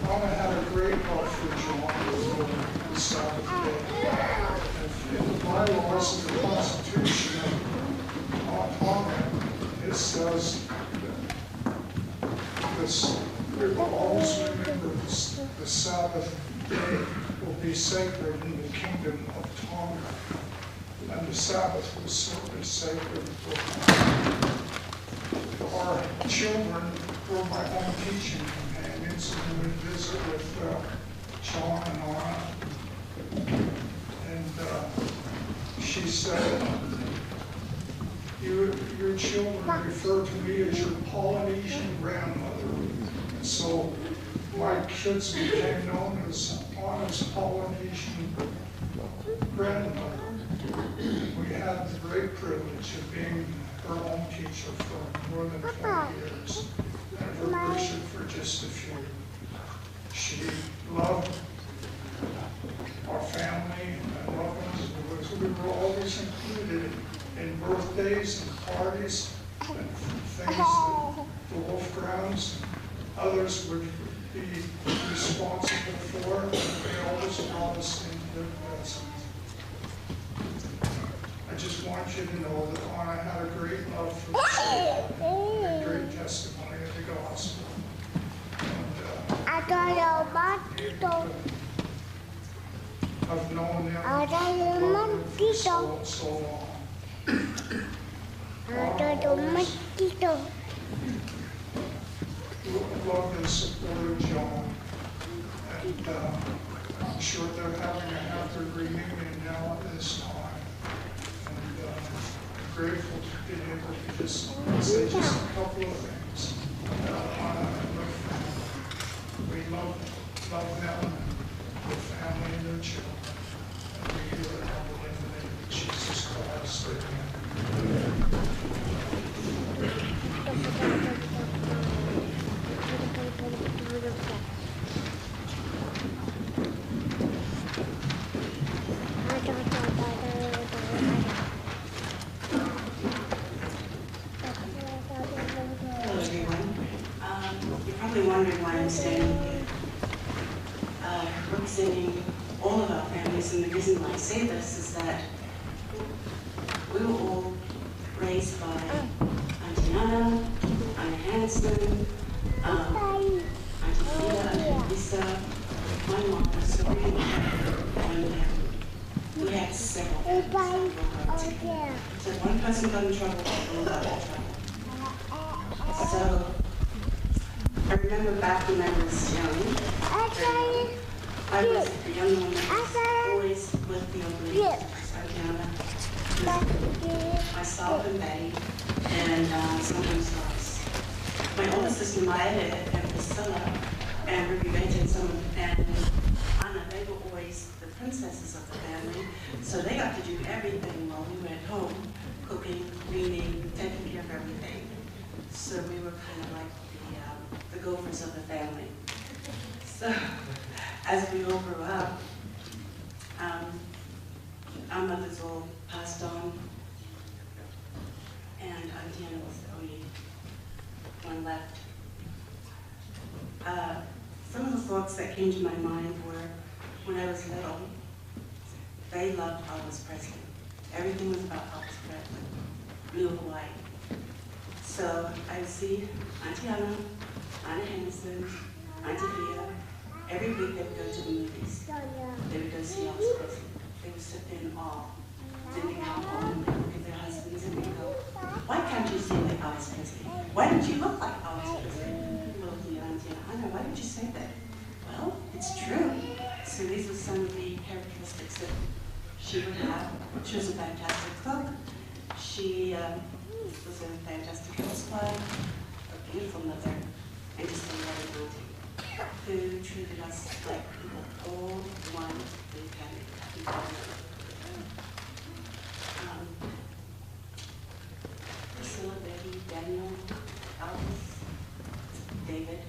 Anna had a great love for John on the Sabbath day. And in the bylaws of the Constitution of Tonga, it says we will always remember the Sabbath day will be sacred in the kingdom of Tonga. And the Sabbath was certainly sacred for our children, were my own teaching companions, and we would visit with John and Anna. And she said, your children refer to me as your Polynesian grandmother. And so my kids became known as Anna's Polynesian grandmother. We had the great privilege of being her home teacher for more than 20 years, and her bishop for just a few. She loved our family and loved us. We were always included in birthdays and parties and things that the Wolf Grounds and others would be responsible for, and they always brought us into their presence. I just want you to know that Anna had a great love for the Lord and great testimony of the gospel. And I've known them for so long. Loved and supported John, and I'm sure they're having a happy reunion now at this time. And I'm grateful to be able to just say just a couple of things about Anna and their family. We love them, their family, and their children. And we do it humbly in the name of Jesus Christ. Amen. Hello everyone. You're probably wondering why I'm standing here, representing all of our families, and the reason why I say this is that we were all raised by Auntie Anna, Anna Hanson, Auntie Fia, Auntie Lisa, my mom, Serena, and we had several families that were together. So if one person got in trouble, all got in trouble. So I remember back when I was young, I was the young one that was always with the older myself and Betty, and sometimes Ross. My older sister Maya and Priscilla and Ruby Benton and Anna, they were always the princesses of the family, so they got to do everything while we were at home, cooking, cleaning, taking care of everything. So we were kind of like the gophers of the family. So as we all grew up, our mothers all passed on, and Auntie Anna was the only one left. Some of the thoughts that came to my mind were, when I was little, they loved Elvis Presley. Everything was about Elvis Presley, blue Hawaii. So I would see Auntie Anna, Anna Henderson, Auntie Fia. Every week they would go to the movies. They would go see Elvis Presley. They would sit there in awe. Then they come home and they look at their husbands and they go, why can't you sing like Elvis Presley? Why don't you look like Elvis Presley? Well, Auntie Anna, why did you say that? Well, it's true. So these are some of the characteristics that she would have. She was a fantastic cook. She was a fantastic housewife, a beautiful mother, and just a loving auntie who treated us like people, all one big family. Priscilla, Betty, Daniel, Elvis, David.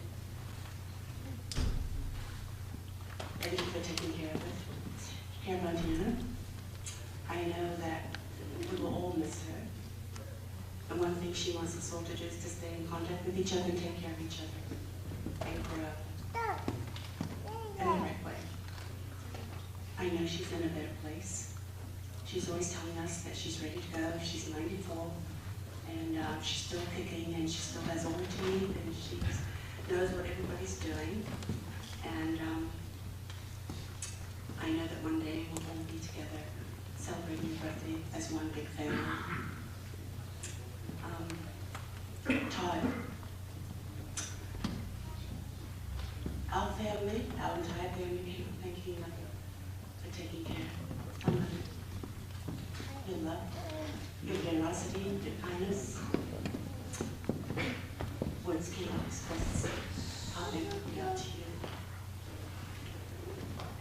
Thank you for taking care of it. Here, Montana, I know that we will all miss her. And one thing she wants us all to do is to stay in contact with each other and take care of each other and grow in the right way. I know she's in a better place. She's always telling us that she's ready to go. She's 94 and she's still kicking and she still has all her teeth and she's knows what everybody's doing. And I know that one day we'll all be together celebrating your birthday as one big family. Todd, our family, our entire family, thank you for taking care of us. Your love, your generosity, your kindness. Words cannot express how thankful we are to you.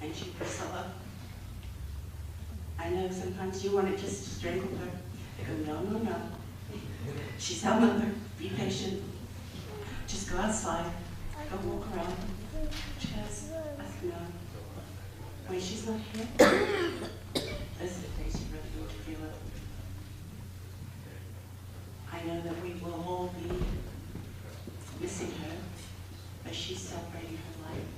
And you, Priscilla, I know sometimes you want to just strangle her. I go, no, no, no. She's our mother. Be patient. Just go outside. Go walk around. Just let her know. When she's not here, those are the days you really need to feel it. I know that we will all be missing her, but she's celebrating her life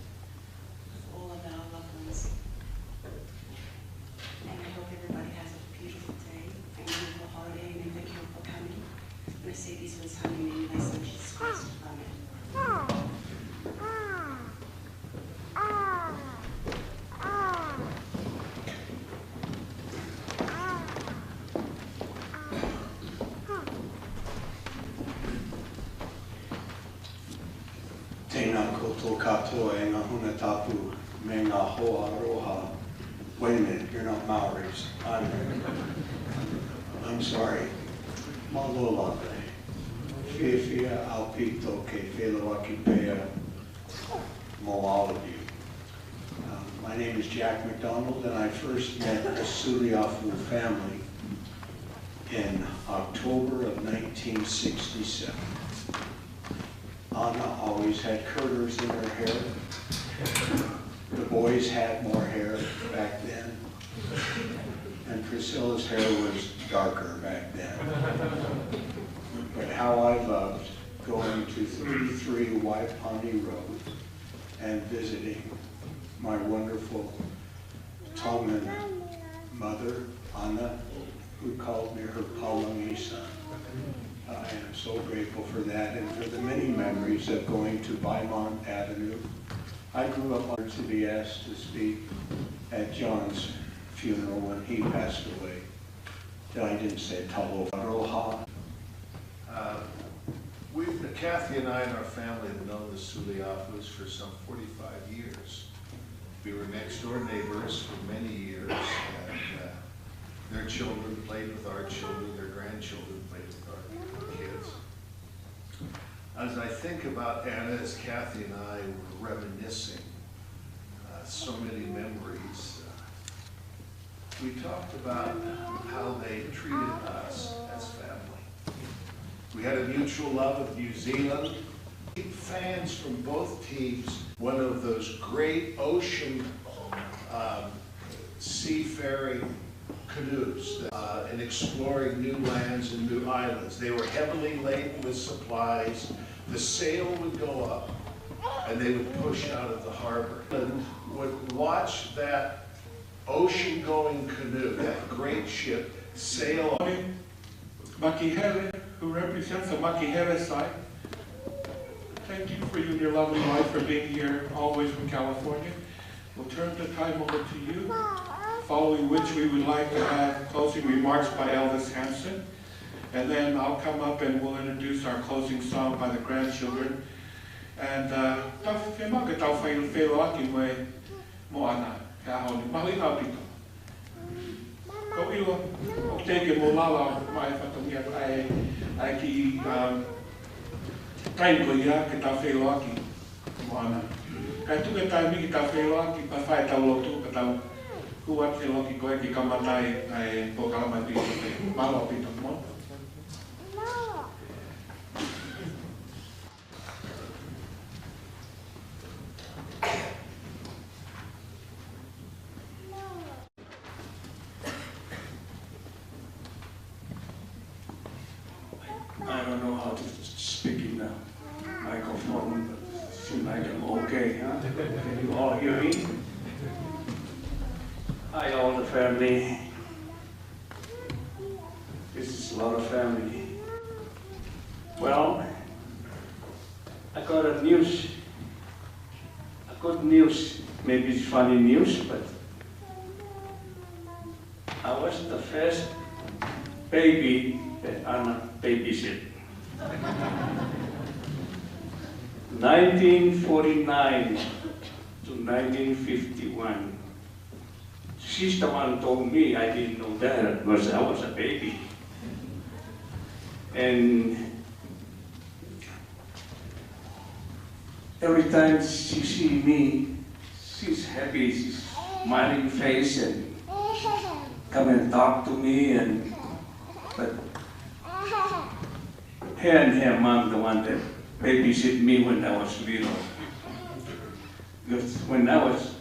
with all of our loved ones. And I hope everybody has a beautiful day and a beautiful holiday, and thank you for coming. And I say these words humbly in my son Jesus Christ. Amen. Tēnā koutou katoa e ngā huna tapu me ngā hoa aroha. Wait a minute, you're not Maoris. I'm sorry. Malola me. Fifita Alpito ke whelawaki pea mo all of you. My name is Jack McDonald, and I first met the Suliafu family in October of 1967. Anna always had curlers in her hair. The boys had more hair back then. And Priscilla's hair was darker back then. But how I loved going to 33 Waipani Road and visiting my wonderful Tongan mother, Anna, who called me her Papalangi son. I am so grateful for that and for the many memories of going to Beaumont Avenue. I grew up to be asked to speak at John's funeral when he passed away. I didn't say Talofa. Kathy and I and our family have known the Suliafus for some 45 years. We were next door neighbors for many years, and their children played with our children, their grandchildren played with our kids. As I think about Anna, as Kathy and I were reminiscing so many memories, we talked about how they treated us as family. We had a mutual love of New Zealand. Fans from both teams, one of those great ocean seafaring canoes and exploring new lands and new islands. They were heavily laden with supplies. The sail would go up and they would push out of the harbor and would watch that ocean-going canoe, that great ship, sail. Makihele, who represents the Makihele side. Thank you for you and your lovely wife for being here, always from California. We'll turn the time over to you, following which we would like to have closing remarks by Elvis Hansen. And then I'll come up and we'll introduce our closing song by the grandchildren. And ko ilo o teke mo lala mai whatongia ai ki taiko ia ke tau wheloaki mo ana. Kai tuke tai mi ki tau wheloaki pa whai tau lotu ka tau kuat wheloaki koe ki kamatai ai po kalamati ko te malo pito mo. I don't know how to speak in the microphone, but it seems like I'm okay, huh? Can you all hear me? Hi, all the family. This is a lot of family. Well, I got a news, a good news, maybe it's funny news, but I was the first baby that Anna babysit. 1949 to 1951. She's the one who told me, I didn't know that because I was a baby. And every time she sees me, she's happy, she's smiling face and come and talk to me. But her and her mom, the one that babysit me when I was little. Because when I was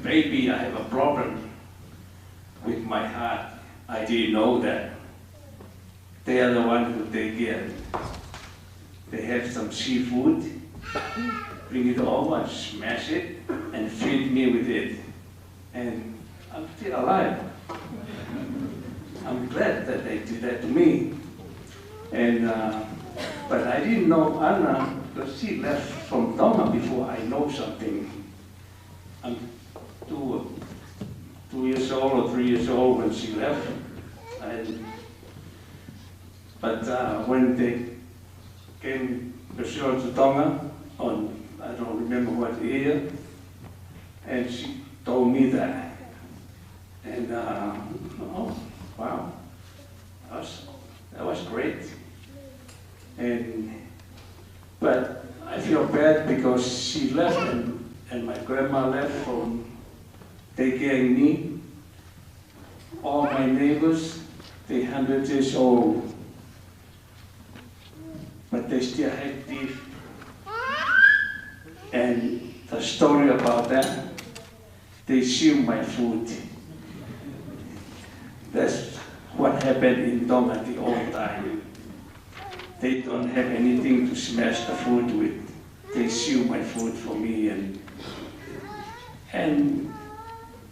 baby, I have a problem with my heart. I didn't know that. They are the one who take care. They have some seafood, bring it over, smash it, and feed me with it. And I'm still alive. I'm glad that they did that to me. And but I didn't know Anna because she left from Tonga before I know something. I'm 2 years old or 3 years old when she left. But when they came Priscilla to Tonga on, I don't remember what year, and she told me that. And oh, wow, that was great. But I feel bad because she left and my grandma left from taking care of me. All my neighbors, they're 100 years old, but they still have teeth. And the story about that, they steal my food. That's what happened in Tonga the old time. They don't have anything to smash the food with. They steal my food for me, and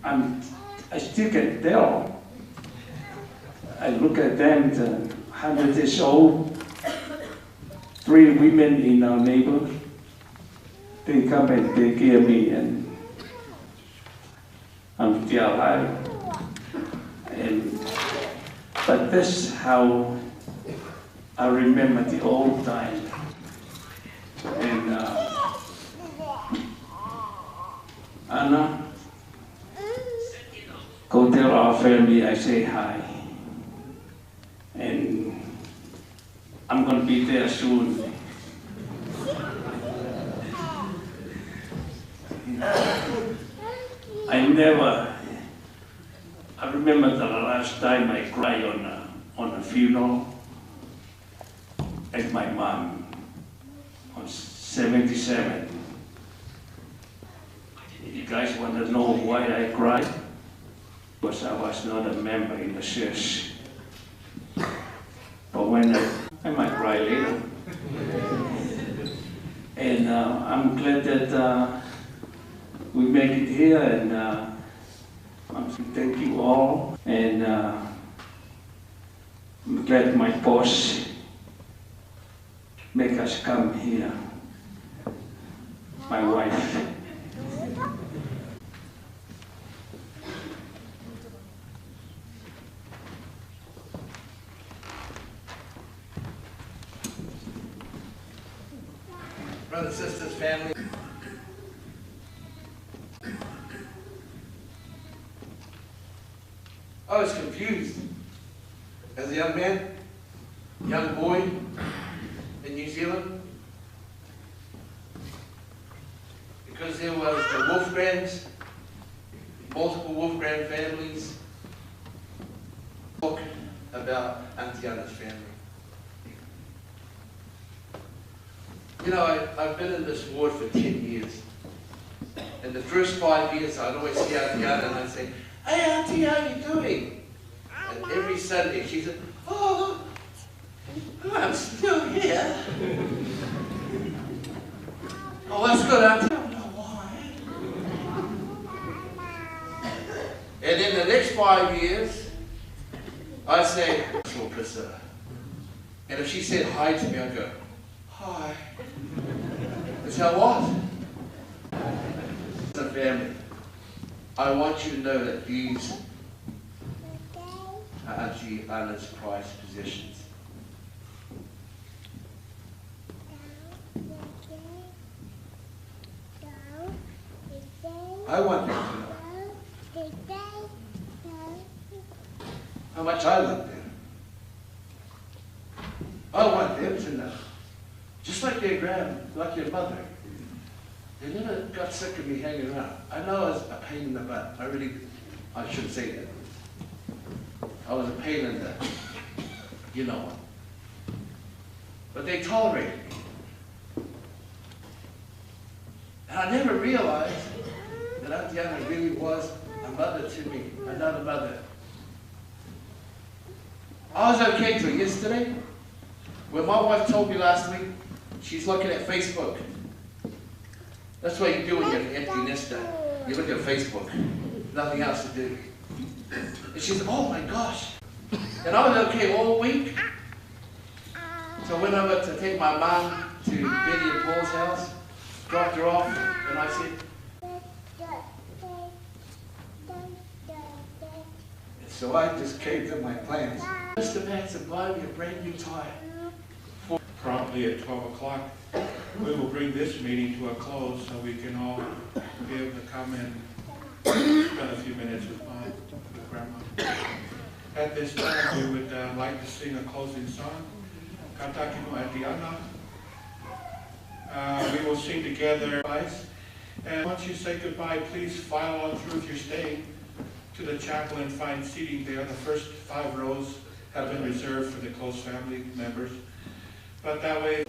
I still can tell. I look at them, 100 years old, 3 women in our neighborhood. They come and take care of me, and I'm still alive. But that's how I remember the old time. And Anna, go tell our family I say hi. And I'm going to be there soon. I remember the last time I cried on a funeral at my mom on 77. You guys want to know why I cried? Because I was not a member in the church. But when I might cry later. And I'm glad that we make it here, and thank you all. And I'm glad my boss make us come here. My wife. Brothers, sisters, family. I was confused as a young man, young boy in New Zealand, because there was the Wolfgrams, multiple Wolfgram families. Talk about Auntie Anna's family. You know, I've been in this ward for 10 years. In the first 5 years, I'd always see Auntie Anna and I'd say, "Hey Auntie, how you doing?" And every Sunday she said, "Oh, I'm still here." "Oh, that's good, Auntie." I don't know why. And in the next 5 years, I'd say, "Oh, Priscilla." And if she said hi to me, I'd go, "Hi." So what? As a family, I want you to know that these are Auntie Anna's prized possessions. I want them to know how much I love them. I want them to know, just like their like your mother, they never got sick of me hanging around. I know I was a pain in the butt. I shouldn't say that. I was a pain in the, you know what. But they tolerated me. And I never realized that Auntie Anna really was a mother to me, another mother. I was okay till yesterday, when my wife told me last week she's looking at Facebook. That's what you do when you're an empty nester. You look at Facebook, nothing else to do. And she said, oh my gosh. And I was okay all week. So I went over to take my mom to Betty and Paul's house, dropped her off, and I said, so I just caved to my plans. Mr. Manson bought me a brand new tire. Promptly at 12 o'clock, we will bring this meeting to a close so we can all be able to come and spend a few minutes with Grandma. At this time, we would like to sing a closing song, Kataki no Atiana. We will sing together, and once you say goodbye, please file on through if you're staying to the chapel and find seating there. The first 5 rows have been reserved for the close family members. But that way,